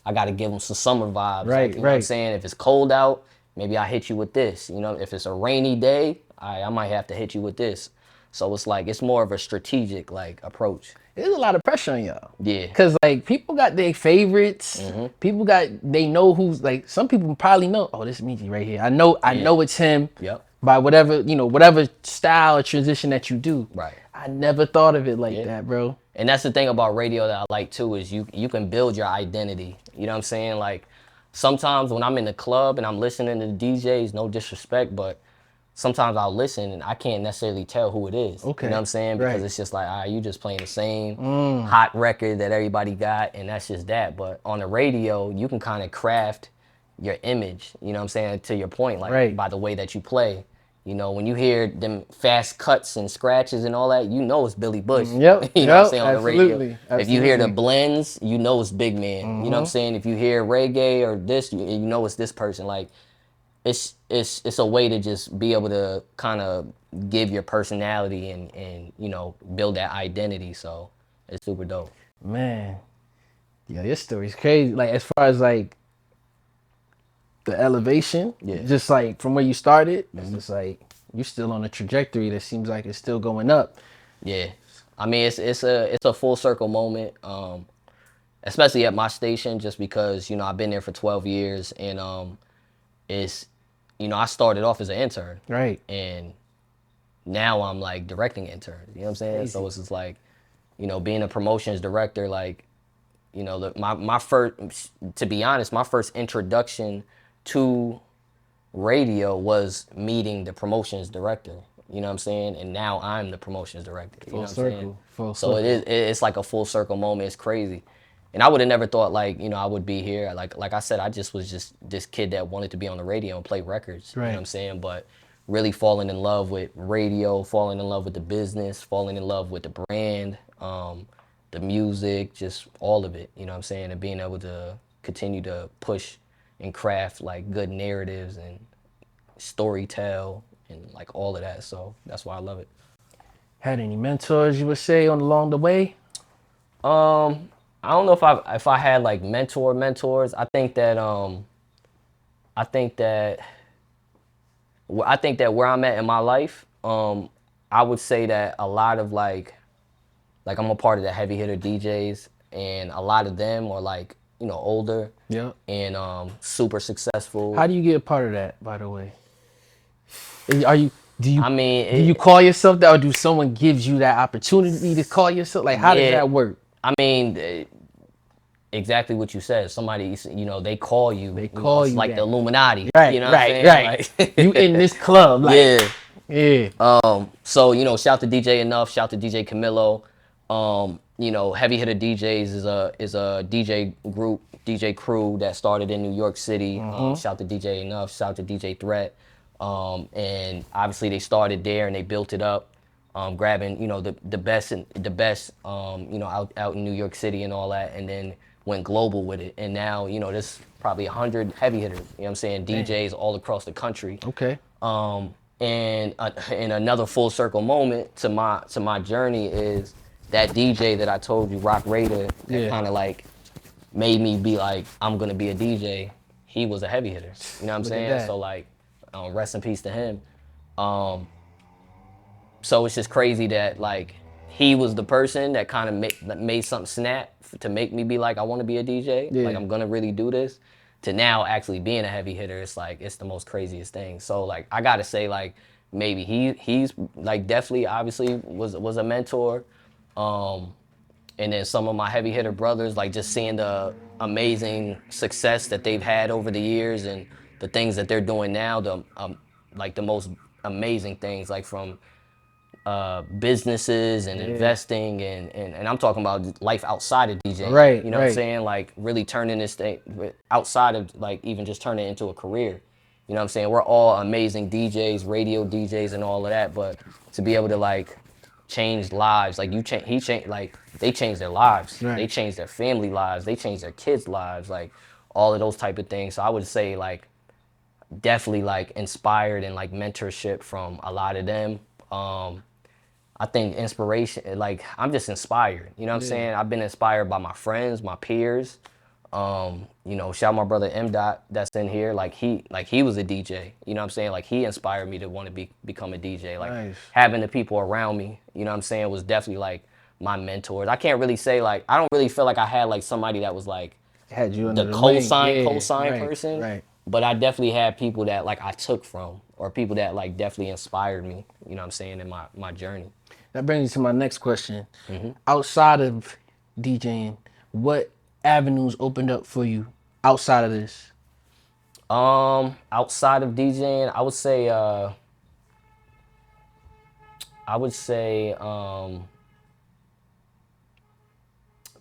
I got to give them some summer vibes. Right, like, you know what I'm saying? If it's cold out, maybe I hit you with this. You know, if it's a rainy day, I might have to hit you with this. So it's like, it's more of a strategic like approach. There's a lot of pressure on y'all. Yeah. Cause like people got their favorites. People they know who's, like, some people probably know, oh, this is Meechie right here. I know it's him. Yep. By whatever style or transition that you do. Right. I never thought of it like that, bro. And that's the thing about radio that I like too, is you can build your identity. You know what I'm saying? Like sometimes when I'm in the club and I'm listening to the DJs, no disrespect, but sometimes I'll listen and I can't necessarily tell who it is. You know what Okay. I'm saying? Because Right. it's just like, you just playing the same hot record that everybody got, and that's just that. But on the radio, you can kind of craft your image, you know what I'm saying, to your point, like Right. by the way that you play. You know, when you hear them fast cuts and scratches and all that, you know it's Billy Bush. Yep. You know what I'm Yep. saying, on the radio. Absolutely. If you hear the Absolutely. blends, you know it's Big Man. You know what I'm saying? If you hear reggae or this, you know it's this person. Like, it's a way to just be able to kind of give your personality and you know, build that identity. So it's super dope. Man. Yeah, your story's crazy. Like as far as like the elevation, Yeah. just like from where you started, it's just like you're still on a trajectory that seems like it's still going up. Yeah. I mean, it's a full circle moment. Especially at my station, just because, you know, I've been there for 12 years, and it's, you know, I started off as an intern, Right. and now I'm like directing interns. You know what I'm saying? So Crazy. it's just like, you know, being a promotions director, like, you know, my first, to be honest, my first introduction to radio was meeting the promotions director. You know what I'm saying? And now I'm the promotions director. You know Full what I'm saying? circle. Full So circle. it's like a full circle moment. It's crazy. And I would have never thought, like, you know, I would be here. Like I said, I just was just this kid that wanted to be on the radio and play records. You know what Right. I'm saying? But really falling in love with radio, falling in love with the business, falling in love with the brand, the music, just all of it. You know what I'm saying? And being able to continue to push and craft like good narratives and story tell and like all of that. So that's why I love it. Had any mentors you would say on along the way? I don't know if I had like mentors. I think that I think that where I'm at in my life, I would say that a lot of like I'm a part of the heavy hitter DJs, and a lot of them are like, you know, older Yeah. and super How successful. do you get a part of that, by the way? Are you do you I mean, do you call yourself that, or do someone gives you that opportunity to call yourself? Like, how does yeah, that work? I mean, exactly what you said. Somebody, you know, they call you. They You know, call it's you like the that. Illuminati. You Right, know what I'm right, saying? right. You in Like, this club, like, yeah. yeah. So, you know, shout to DJ Enough, shout to DJ Camilo. You know, Heavy Hitter DJs is a DJ group, DJ crew that started in New York City. Shout to DJ Enough, shout to DJ Threat. And obviously they started there and they built it up, grabbing, you know, the best and the best, you know, out in New York City and all that, and then went global with it. And now, you know, there's probably 100 heavy hitters, you know what I'm saying, Dang. DJs all across the country. Okay. And another full circle moment to my journey is that DJ that I told you, Rock Raider, that Yeah. kind of like made me be like, I'm gonna be a DJ. He was a heavy hitter. You know what I'm Look at saying? So that. like, rest in peace to him. So it's just crazy that like he was the person that kind of made something snap to make me be like, I want to be a DJ. Like, Yeah. I'm gonna really do this. To now actually being a heavy hitter, it's like it's the most craziest thing. So like I gotta say, like, maybe he's like definitely obviously was a mentor. And then some of my heavy hitter brothers, like just seeing the amazing success that they've had over the years and the things that they're doing now, the like the most amazing things, like from businesses and Yeah. investing and I'm talking about life outside of DJing. Right, You know what I'm right. saying? Like really turning this thing outside of like even just turning it into a career. You know what I'm saying? We're all amazing DJs, radio DJs and all of that, but to be able to like change lives, like he changed, like they changed their lives. They Right. changed their family lives. They changed their kids' lives, like all of those type of things. So I would say like definitely like inspired and like mentorship from a lot of them. I think inspiration, like I'm just inspired. You know what I'm Yeah. saying? I've been inspired by my friends, my peers. You know, shout out my brother M Dot that's in here. Like he was a DJ. You know what I'm saying? Like he inspired me to want to become a DJ. Like Nice. having the people around me, you know what I'm saying, was definitely like my mentors. I can't really say like I don't really feel like I had like somebody that was like Had you under the the wing. Yeah. cosign Right. person, Right. but I definitely had people that like I took from, or people that like definitely inspired me, you know what I'm saying, in my journey. That brings me to my next question. Outside of DJing, what avenues opened up for you outside of this? Outside of DJing, I would say I would say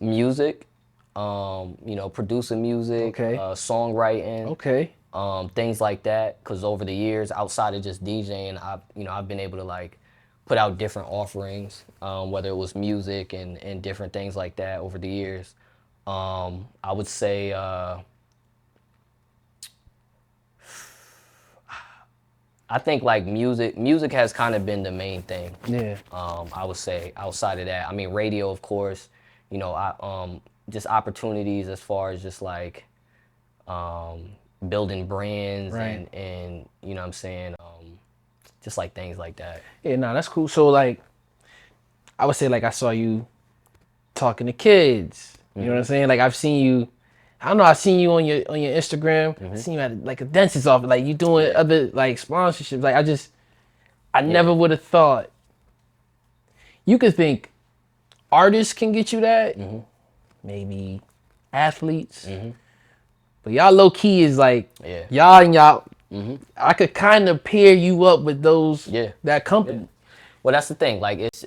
music, producing music, Okay. songwriting, Okay. things like that. Because over the years, outside of just DJing, I've been able to like put out different offerings, whether it was music and different things like that over the years. I would say I think like music has kind of been the main thing. Yeah. I would say outside of that, I mean, radio, of course, just opportunities as far as just like um, building brands Right. and you know what I'm saying, just like things like that. Yeah, nah, that's cool. So like I would say like I saw you talking to kids. You know what I'm saying? Like I've seen you. I don't know. I've seen you on your Instagram. I seen you at like a dentist office. Like you doing Yeah, other like sponsorships. Like I yeah, never would have thought. You could think artists can get you that. Maybe athletes. But y'all low key is like yeah, y'all and y'all. I could kind of pair you up with those yeah. that company. Well, that's the thing. Like it's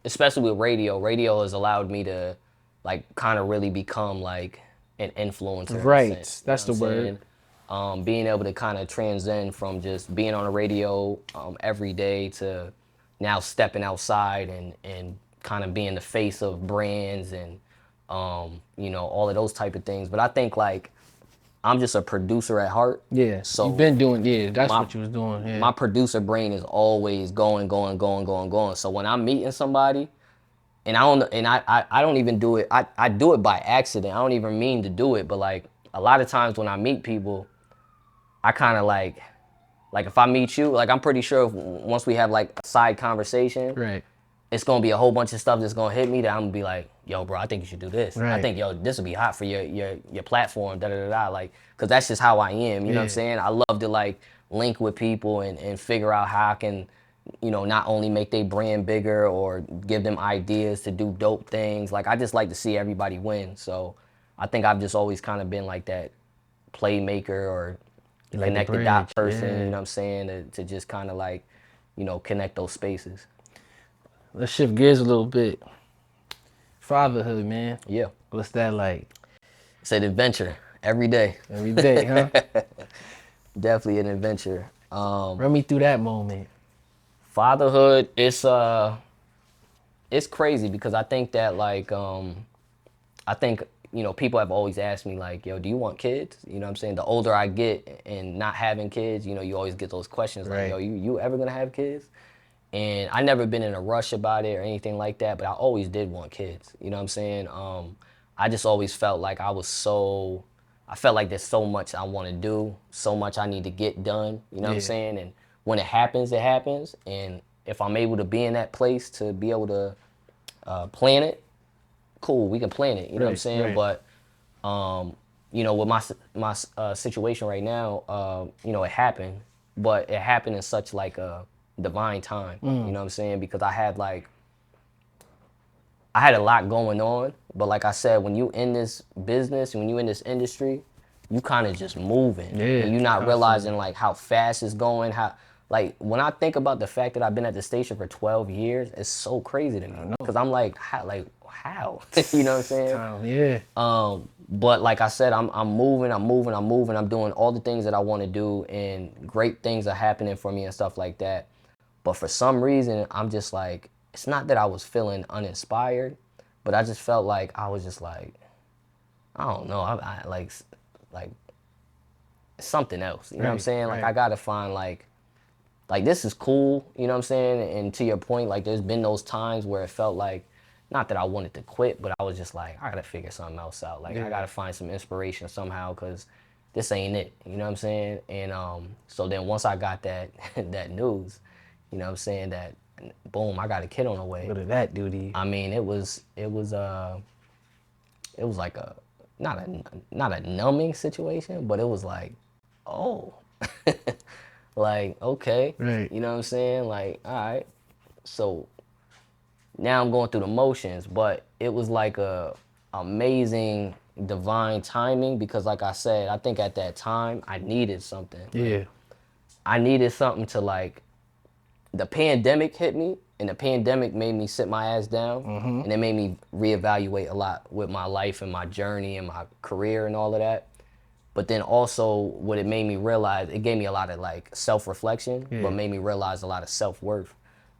especially with radio. Radio has allowed me to like kind of really become like an influencer in a Right. sense. You know That's what the I'm word. saying? Being able to kind of transcend from just being on the radio every day to now stepping outside and kind of being the face of brands and all of those type of things. But I think like I'm just a producer at heart. Yeah. You've So been doing. Yeah. That's my what you was doing. Yeah. my producer brain is always going, going, going, going, going. So when I'm meeting somebody, and I don't even do it. I do it by accident. I don't even mean to do it, but like a lot of times when I meet people, I kind of like if I meet you, like I'm pretty sure once we have like a side conversation, Right. it's gonna be a whole bunch of stuff that's gonna hit me that I'm gonna be like, yo, bro, I think you should do this. I Right. think, yo, this would be hot for your platform, da da da da. Like, cause that's just how I am. You know what I'm Yeah. saying? I love to like link with people and figure out how I can, not only make their brand bigger or give them ideas to do dope things. Like, I just like to see everybody win. So, I think I've just always kind of been like that playmaker or You like the connect the dot bridge. person. You know Yeah. what I'm saying? To just kind of like, connect those spaces. Let's shift gears a little bit. Fatherhood, man. Yeah. What's that like? It's an adventure every day. Every day, huh? Definitely an adventure. Run me through that moment. Fatherhood, it's crazy because I think that like I think people have always asked me like, yo, do you want kids? You know what I'm saying? The older I get and not having kids, you always get those questions like, yo, Right. you ever gonna have kids? And I never been in a rush about it or anything like that, but I always did want kids. You know what I'm saying? I just always felt like I felt like there's so much I want to do, so much I need to get done. You know what I'm Yeah. saying? And when it happens, it happens. And if I'm able to be in that place to be able to plan it, cool, we can plan it. You know what I'm Right. saying? Right. But with my situation right now, it happened, but it happened in such like a divine time. You know what I'm saying? Because I had a lot going on, but like I said, when you in this business, when you in this industry, you kind of just moving, Yeah. and you're not Constantly. realizing like how fast it's going. How like when I think about the fact that I've been at the station for 12 years, it's so crazy to me because I'm like how you know what I'm saying? Time. Yeah. But like I said, I'm moving, I'm moving, I'm moving. I'm doing all the things that I want to do, and great things are happening for me and stuff like that. But for some reason, I'm just like, it's not that I was feeling uninspired, but I just felt like I was just like, I don't know, I like something else. You know what I'm Right. saying? Like Right. I gotta find like this is cool. You know what I'm saying? And to your point, like there's been those times where it felt like, not that I wanted to quit, but I was just like, I gotta figure something else out. Like I Yeah. gotta find some inspiration somehow, cause this ain't it. You know what I'm saying? And so then once I got that that news, you know what I'm saying, that boom, I got a kid on the way. What did that do to you? I mean, it was like a not a numbing situation, but it was like, oh, like okay, Right. you know what I'm saying? Like, all right, so now I'm going through the motions, but it was like a amazing divine timing because, like I said, I think at that time I needed something. Like, Yeah. I needed something to like the pandemic hit me, and the pandemic made me sit my ass down, and it made me reevaluate a lot with my life and my journey and my career and all of that. But then also what it made me realize, it gave me a lot of like self-reflection, but made me realize a lot of self-worth.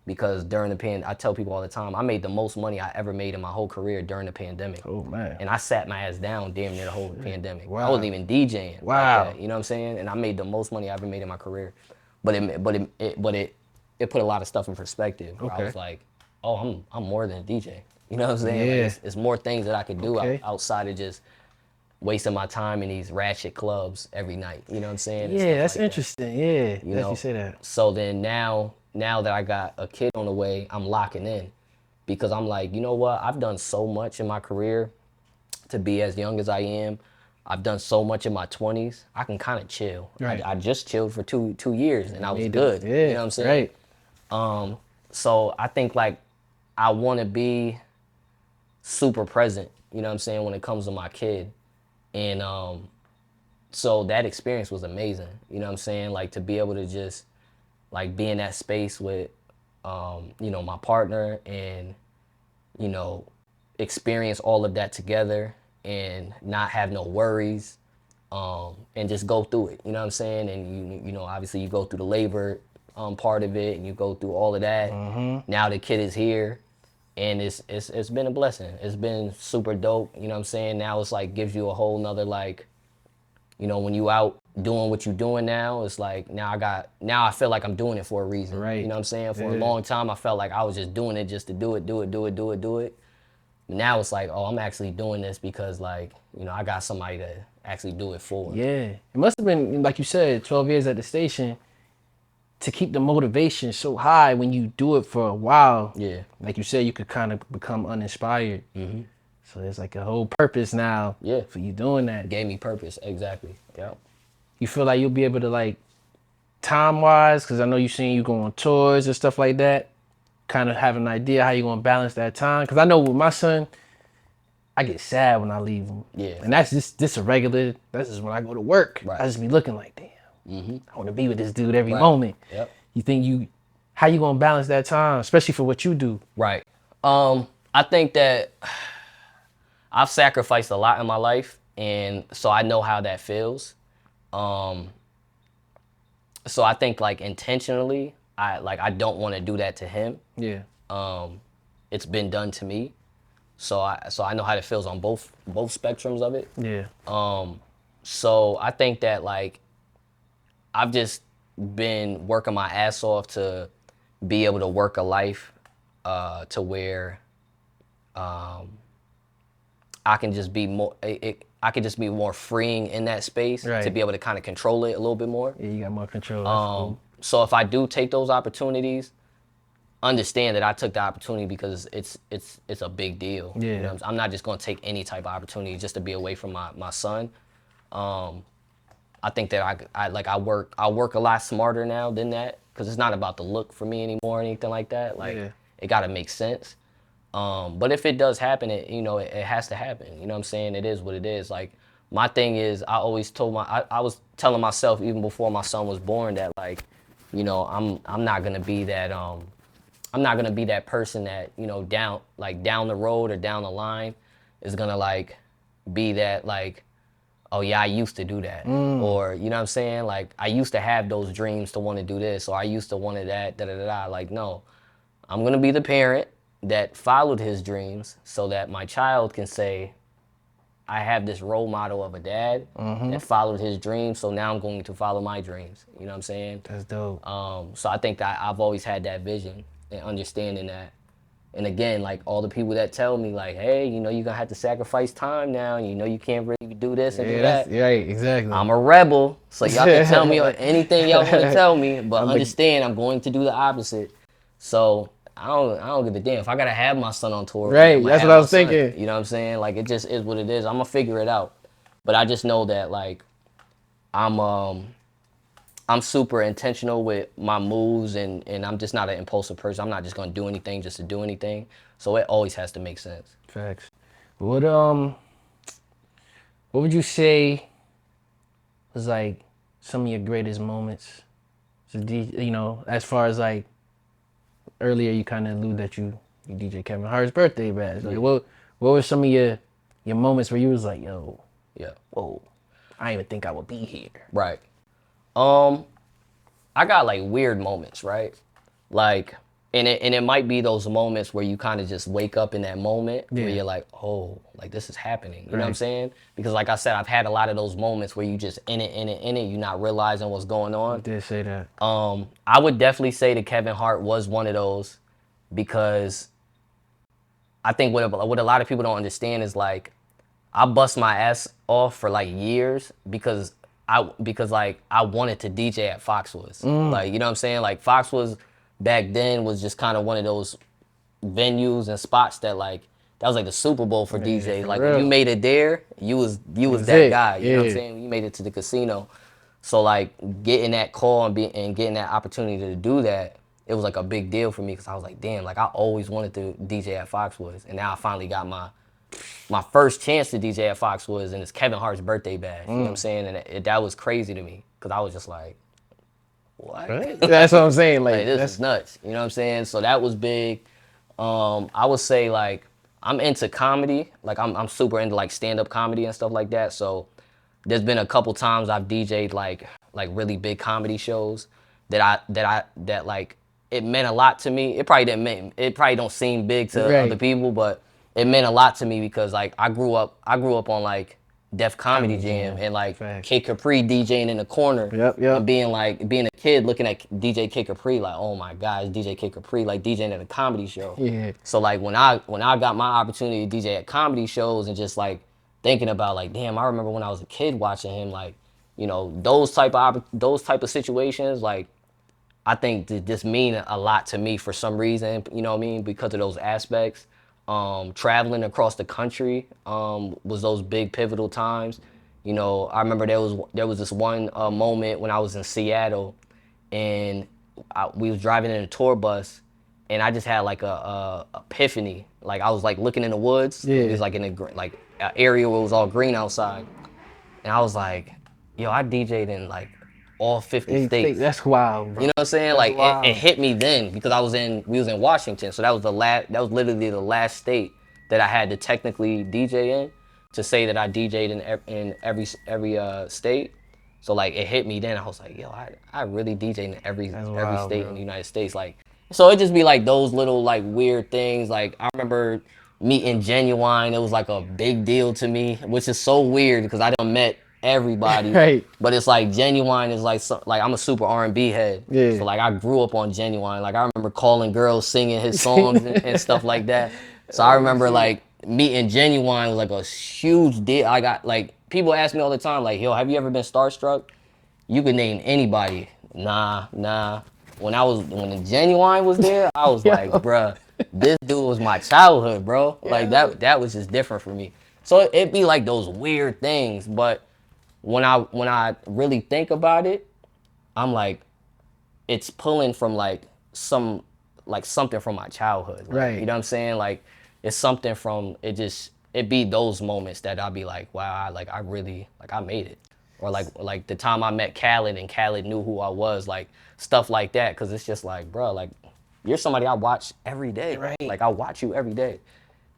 Because during the I tell people all the time, I made the most money I ever made in my whole career during the pandemic. Oh man. And I sat my ass down damn near the whole pandemic. Wow. I wasn't even DJing Wow. like that, you know what I'm saying? And I made the most money I ever made in my career. But it put a lot of stuff in perspective. Where I was like, oh, I'm more than a DJ. You know what I'm saying? Yeah. Like it's more things that I could do Okay. outside of just wasting my time in these ratchet clubs every night. You know what I'm saying? Yeah, that's like interesting. That. Yeah, you know, you say that. So then now that I got a kid on the way, I'm locking in, because I'm like, you know what? I've done so much in my career to be as young as I am. I've done so much in my 20s. I can kind of chill. Right. I just chilled for two years and I was good. Yeah, you know what I'm saying? Right. So I think like I want to be super present. You know what I'm saying, when it comes to my kid. And so that experience was amazing. You know what I'm saying? Like to be able to just like be in that space with, you know, my partner and, you know, experience all of that together and not have no worries, and just go through it. You know what I'm saying? And you know, obviously you go through the labor part of it, and you go through all of that. Now the kid is here, and it's been a blessing. It's been super dope. You know what I'm saying? Now it's like gives you a whole nother like, you know, when you out doing what you're doing now, it's like now I feel like I'm doing it for a reason. Right. You know what I'm saying? For a long time I felt like I was just doing it just to do it. Now it's like, oh, I'm actually doing this because like, you know, I got somebody to actually do it for. Yeah. It must have been, like you said, 12 years at the station to keep the motivation so high when you do it for a while. Yeah. Like you said, you could kind of become uninspired. So there's like a whole purpose now for you doing that. It gave me purpose, exactly. Yeah. You feel like you'll be able to like, time-wise, because I know you seen you go on tours and stuff like that, kind of have an idea how you're going to balance that time. Because I know with my son, I get sad when I leave him. Yeah. And that's just a regular, that's just when I go to work. Right. I just be looking like, damn, I want to be with this dude every Right. moment. Yep. You think how you going to balance that time, especially for what you do? Right. I think that I've sacrificed a lot in my life, and so I know how that feels. So I think like intentionally, I don't want to do that to him. Yeah. It's been done to me, so I know how it feels on both spectrums of it. Yeah. So I think that like I've just been working my ass off to be able to work a life to where I can just be more. I can just be more freeing in that space to be able to kind of control it a little bit more. Yeah, you got more control. That's cool. So if I do take those opportunities, understand that I took the opportunity because it's a big deal. Yeah. You know, I'm not just gonna take any type of opportunity just to be away from my son. I think that I work a lot smarter now than that, because it's not about the look for me anymore or anything like that. Like it gotta make sense. But if it does happen, it has to happen. You know what I'm saying? It is what it is. Like my thing is, I always told I was telling myself even before my son was born that like, you know, I'm not gonna be that I'm not gonna be that person that, you know, down the road or down the line is gonna like be that like, oh yeah, I used to do that. Or, you know what I'm saying? Like I used to have those dreams to want to do this, or I used to want that, Like, no, I'm gonna be the parent that followed his dreams so that my child can say, I have this role model of a dad that followed his dreams, so now I'm going to follow my dreams. You know what I'm saying? That's dope. So I think that I've always had that vision and understanding that. And again, like all the people that tell me like, hey, you know, you're gonna have to sacrifice time now, and you know you can't really do this and do that. Right, exactly. I'm a rebel, so y'all can tell me anything y'all want to tell me, but understand I'm going to do the opposite. So I don't give a damn if I gotta have my son on tour. Right, that's what I was thinking. You know what I'm saying? Like it just is what it is. I'm gonna figure it out. But I just know that like I'm super intentional with my moves, and I'm just not an impulsive person. I'm not just gonna do anything just to do anything. So it always has to make sense. Facts. What would you say was like some of your greatest moments? So, you know, as far as like earlier you kind of alluded that you DJ Kevin Hart's birthday bash. Like, what were some of your moments where you was like, yo, Yeah. whoa, I didn't even think I would be here. Right. I got like weird moments, right? Like, and it might be those moments where you kind of just wake up in that moment where you're like, oh, like this is happening. You know what I'm saying? Because like I said, I've had a lot of those moments where you just in it, you're not realizing what's going on. I did say that. I would definitely say that Kevin Hart was one of those, because I think what a lot of people don't understand is like, I bust my ass off for like years because like I wanted to DJ at Foxwoods. Like, you know what I'm saying? Like Foxwoods back then was just kind of one of those venues and spots that like, that was like the Super Bowl for DJs. for Like real. when you made it there, you was was that it. guy. You know what I'm Yeah. saying? You made it to the casino. So like getting that call and getting that opportunity to do that, it was like a big deal for me, because I was like, damn, like I always wanted to DJ at Foxwoods, and now I finally got my first chance to DJ at Foxwoods, and it's Kevin Hart's birthday bash. You know what I'm saying? And that was crazy to me, because I was just like, what? Right? That's what I'm saying. Like, Like, this that's is nuts. You know what I'm saying? So that was big. I would say like I'm into comedy. Like I'm super into like stand-up comedy and stuff like that. So there's been a couple times I've DJ'd like really big comedy shows that like it meant a lot to me. It probably don't seem big to Right. other people, but it meant a lot to me because like I grew up on like Def Comedy Jam and like Facts. Kid Capri DJing in the corner. Yep. And being a kid looking at DJ Kid Capri like, oh my God, it's DJ Kid Capri, like DJing at a comedy show. Yeah. So like when I got my opportunity to DJ at comedy shows and just like thinking about like, damn, I remember when I was a kid watching him, like, you know, those type of situations, like I think that this mean a lot to me for some reason, you know what I mean, because of those aspects. Traveling across the country was those big pivotal times. You know, I remember there was this one moment when I was in Seattle, and we was driving in a tour bus, and I just had like a epiphany. Like I was like looking in the woods. Yeah. It was like in an area where it was all green outside, and I was like, yo, I DJ'd in like all 50 states. That's wild, bro. You know what I'm saying? That's Like wild. it hit me then, because we was in Washington, so that was literally the last state that I had to technically DJ in, to say that I DJ'd in every state. So like it hit me then. I was like, yo, I really DJ'd in every wild, state bro. in the United States. Like, so it just be like those little like weird things. Like I remember meeting Genuine. It was like a big deal to me, which is so weird because I done met everybody. Right. But it's like Genuine is like I'm a super R&B head. Yeah. So like I grew up on Genuine. Like I remember calling girls, singing his songs and stuff like that. So I remember like meeting Genuine was like a huge deal. I got like people ask me all the time like, yo, have you ever been starstruck? You could name anybody. Nah. When the Genuine was there, I was like, bruh, this dude was my childhood, bro. Like that was just different for me. So it'd be like those weird things, but when I really think about it, I'm like, it's pulling from like something from my childhood. Like, Right. You know what I'm saying? Like it's something from it be those moments that I'll be like, wow, I really I made it. Or like the time I met Khaled and Khaled knew who I was, like stuff like that. Cause it's just like, bro, like you're somebody I watch every day. Right. Like I watch you every day.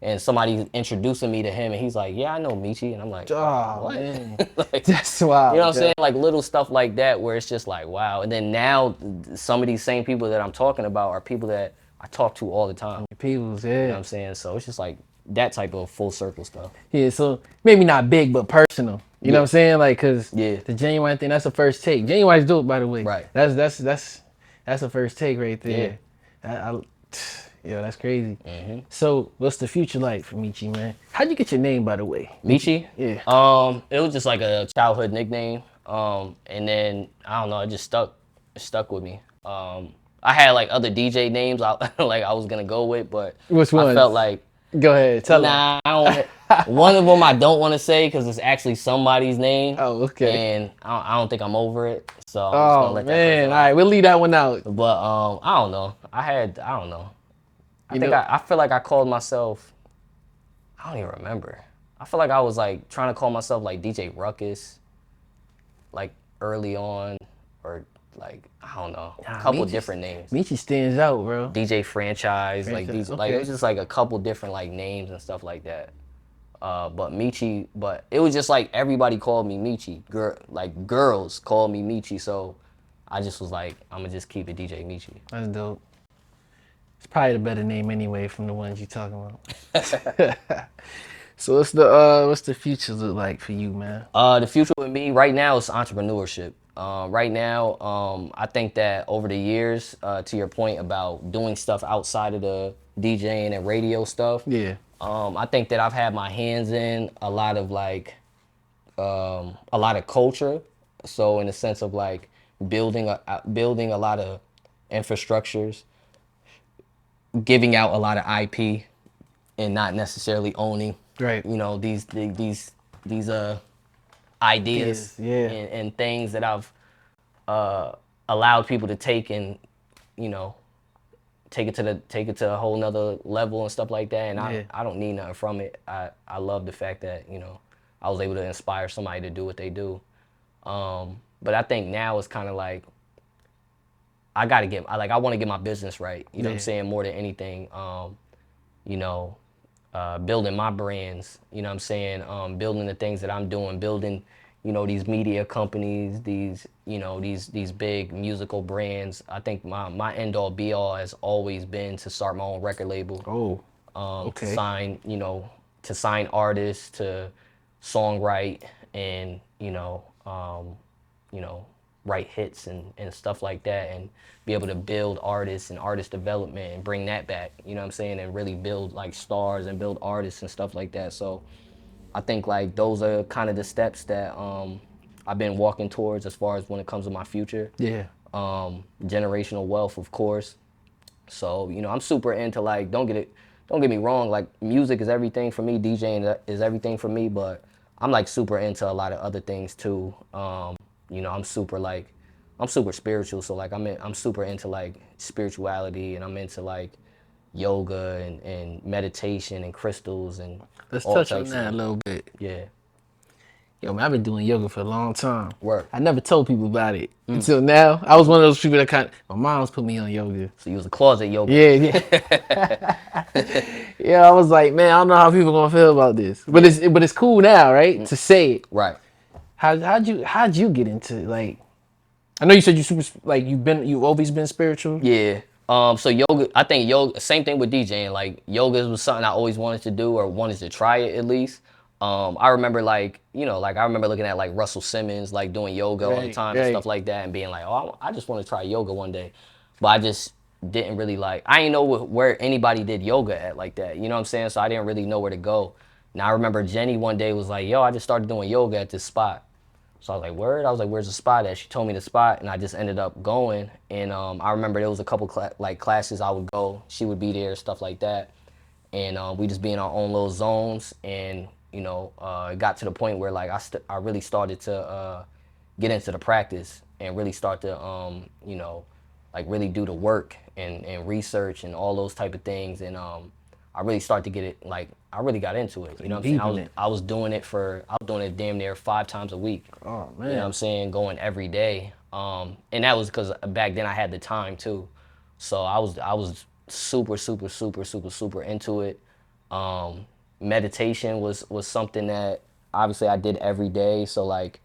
And somebody introducing me to him, and he's like, yeah, I know Meechie. And I'm like, Oh, what? man. Like, That's wild. you know what I'm saying? Like little stuff like that where it's just like, wow. And then now some of these same people that I'm talking about are people that I talk to all the time. People's, You know yeah. what I'm saying? So it's just like that type of full circle stuff. Yeah, so maybe not big, but personal. You know what I'm saying? Like, cause Yeah. the Genuine thing, that's the first take. Genuine's dope, by the way. Right. That's the first take right there. Yeah, that's crazy. So, what's the future like for Meechie, man? How'd you get your name, by the way? Meechie? Yeah. It was just like a childhood nickname. And then I don't know, it just stuck with me. I had like other DJ names I was gonna go with, but Which I ones? felt like Go ahead, tell them. nah, I don't. One of them I don't want to say because it's actually somebody's name. Oh, okay. And I don't think I'm over it, so I'm just Oh, gonna let that man. person All right, we'll leave that one out. But I don't know. I don't know. You know- I feel like I called myself. I don't even remember. I feel like I was like trying to call myself like DJ Ruckus, like early on, or like I don't know, a Nah, couple different names. Meechie stands out, bro. DJ franchise, like these, like it was just like a couple different like names and stuff like that. But Meechie, but it was just like everybody called me Meechie. Like girls called me Meechie, so I just was like, I'm gonna just keep it DJ Meechie. That's dope. It's probably the better name anyway from the ones you talking about. So what's the future look like for you, man? The future with me right now is entrepreneurship. Right now, I think that over the years, to your point about doing stuff outside of the DJing and radio stuff, Yeah. I think that I've had my hands in a lot of a lot of culture. So in the sense of like building a lot of infrastructures, giving out a lot of IP, and not necessarily owning, Right. you know, these ideas Yeah. and things that I've allowed people to take and, you know, take it to a whole nother level and stuff like that. And I don't need nothing from it. I love the fact that, you know, I was able to inspire somebody to do what they do. But I think now it's kind of like I want to get my business right. You know what I'm saying? More than anything, you know, building my brands, you know what I'm saying? Building the things that I'm doing, building, you know, these media companies, these, you know, these big musical brands. I think my end all be all has always been to start my own record label. Okay. To sign artists, to songwrite and, write hits and stuff like that, and be able to build artists and artist development and bring that back, you know what I'm saying, and really build like stars and build artists and stuff like that. So I think like those are kind of the steps that I've been walking towards as far as when it comes to my future. Yeah. Generational wealth, of course. So, you know, I'm super into like, don't get me wrong, like music is everything for me, DJing is everything for me, but I'm like super into a lot of other things too. You know, I'm super spiritual, so like I'm super into like spirituality, and I'm into like yoga and meditation and crystals and Let's all touch on types that a of, little bit. yeah. Yo, man, I've been doing yoga for a long time. Work. I never told people about it until now. I was one of those people that my mom's put me on yoga. So you was a closet yoga. Yeah. Yeah, I was like, man, I don't know how people gonna feel about this, but it's cool now, right? To say it. Right. How'd you get into like? I know you said you super like you've always been spiritual. Yeah. So yoga, I think yoga, same thing with DJing. Like yoga was something I always wanted to do or wanted to try it at least. I remember like, you know, like I remember looking at like Russell Simmons, like doing yoga all the time and stuff like that, and being like, oh, I just want to try yoga one day. But I just didn't really like, I didn't know where anybody did yoga at like that. You know what I'm saying? So I didn't really know where to go. Now I remember Jenny one day was like, yo, I just started doing yoga at this spot. So I was like, word? I was like, where's the spot at? She told me the spot, and I just ended up going. And I remember there was a couple classes I would go. She would be there, stuff like that. And we just be in our own little zones. And, you know, it got to the point where, like, I really started to get into the practice and really start to, you know, like, really do the work and research and all those type of things. And I really started to get it, like, I really got into it. You know what I'm saying? I was doing it damn near 5 times a week. Oh, man. You know what I'm saying? Going every day. And that was because back then I had the time too. So I was super, super, super, super, super into it. Meditation was something that obviously I did every day. So like,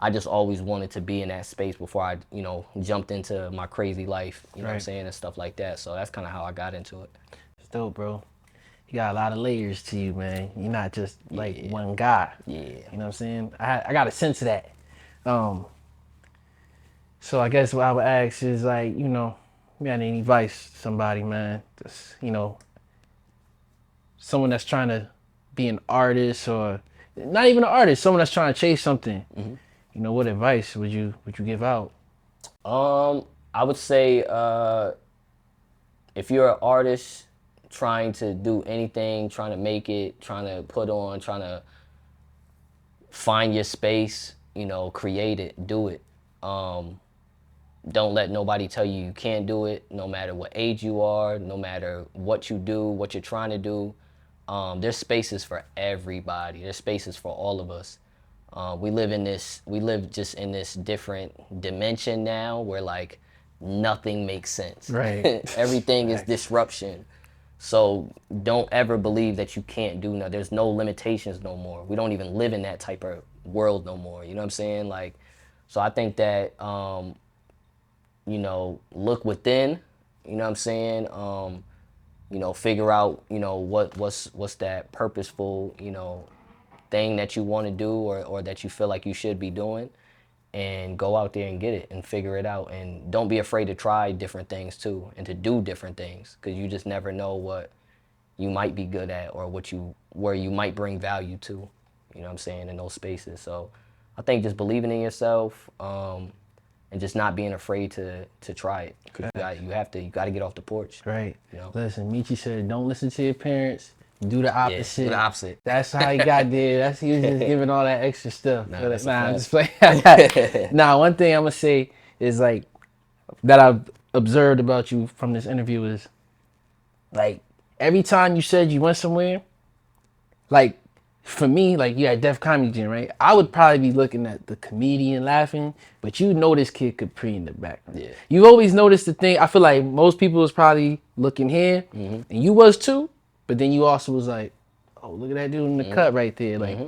I just always wanted to be in that space before I, you know, jumped into my crazy life, you know what I'm saying, and stuff like that. So that's kind of how I got into it. It's dope, bro. You got a lot of layers to you, man. You're not just like one guy. Yeah. You know what I'm saying? I got a sense of that. So I guess what I would ask is like, you know, you got any advice to somebody, man? Just, you know, someone that's trying to be an artist or not even an artist, someone that's trying to chase something. You know, what advice would you give out? I would say if you're an artist trying to do anything, trying to make it, trying to put on, trying to find your space, you know, create it, do it. Don't let nobody tell you you can't do it, no matter what age you are, no matter what you do, what you're trying to do. There's spaces for everybody. There's spaces for all of us. We live just in this different dimension now where like nothing makes sense. Right. Everything is Facts. disruption. So don't ever believe that you can't do nothing. There's no limitations no more. We don't even live in that type of world no more. You know what I'm saying? Like, so I think that look within. You know what I'm saying? Figure out what's that purposeful thing that you want to do or that you feel like you should be doing, and go out there and get it and figure it out. And don't be afraid to try different things too and to do different things, because you just never know what you might be good at or where you might bring value to, you know what I'm saying, in those spaces. So I think just believing in yourself, and just not being afraid to try it. 'Cause you got to get off the porch. Right. You know? Listen, Meechie said, don't listen to your parents. Do the opposite. do the opposite. That's how he got there. He was just giving all that extra stuff. Nah, But, that's a I'm fact. just playing. Nah, one thing I'm gonna say is like that I've observed about you from this interview is like every time you said you went somewhere, like for me, like you at Def Comedy Jam, right? I would probably be looking at the comedian laughing, but you know this kid could pre in the background. Yeah. You've always noticed the thing. I feel like most people was probably looking here, and you was too. But then you also was like, oh, look at that dude in the cut right there. Like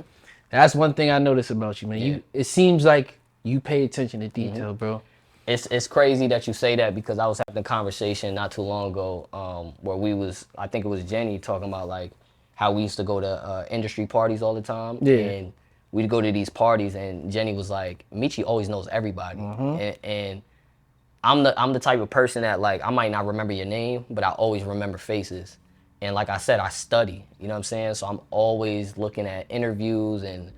that's one thing I noticed about you, man. Yeah. It seems like you pay attention to detail, bro. It's crazy that you say that, because I was having a conversation not too long ago where I think it was Jenny talking about like how we used to go to industry parties all the time. Yeah. And we'd go to these parties and Jenny was like, Meechie always knows everybody. And I'm the type of person that like I might not remember your name, but I always remember faces. And like I said, I study, you know what I'm saying? So I'm always looking at interviews and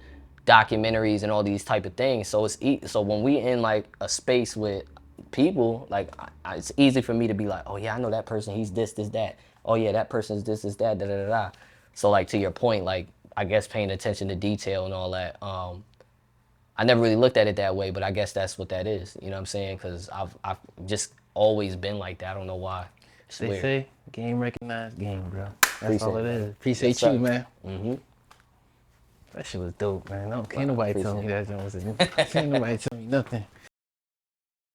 documentaries and all these type of things. So so when we in like a space with people, like it's easy for me to be like, oh yeah, I know that person. He's this, that. Oh yeah, that person's this, that, da da da da. So like to your point, like I guess paying attention to detail and all that. I never really looked at it that way, but I guess that's what that is. You know what I'm saying? Because I've just always been like that. I don't know why. It's They weird. say game recognized game, bro. That's Appreciate all it it, is. man. Appreciate Yes, you, sir. man. That shit was dope, man. Can't nobody tell me that joint was a can't nobody tell me nothing.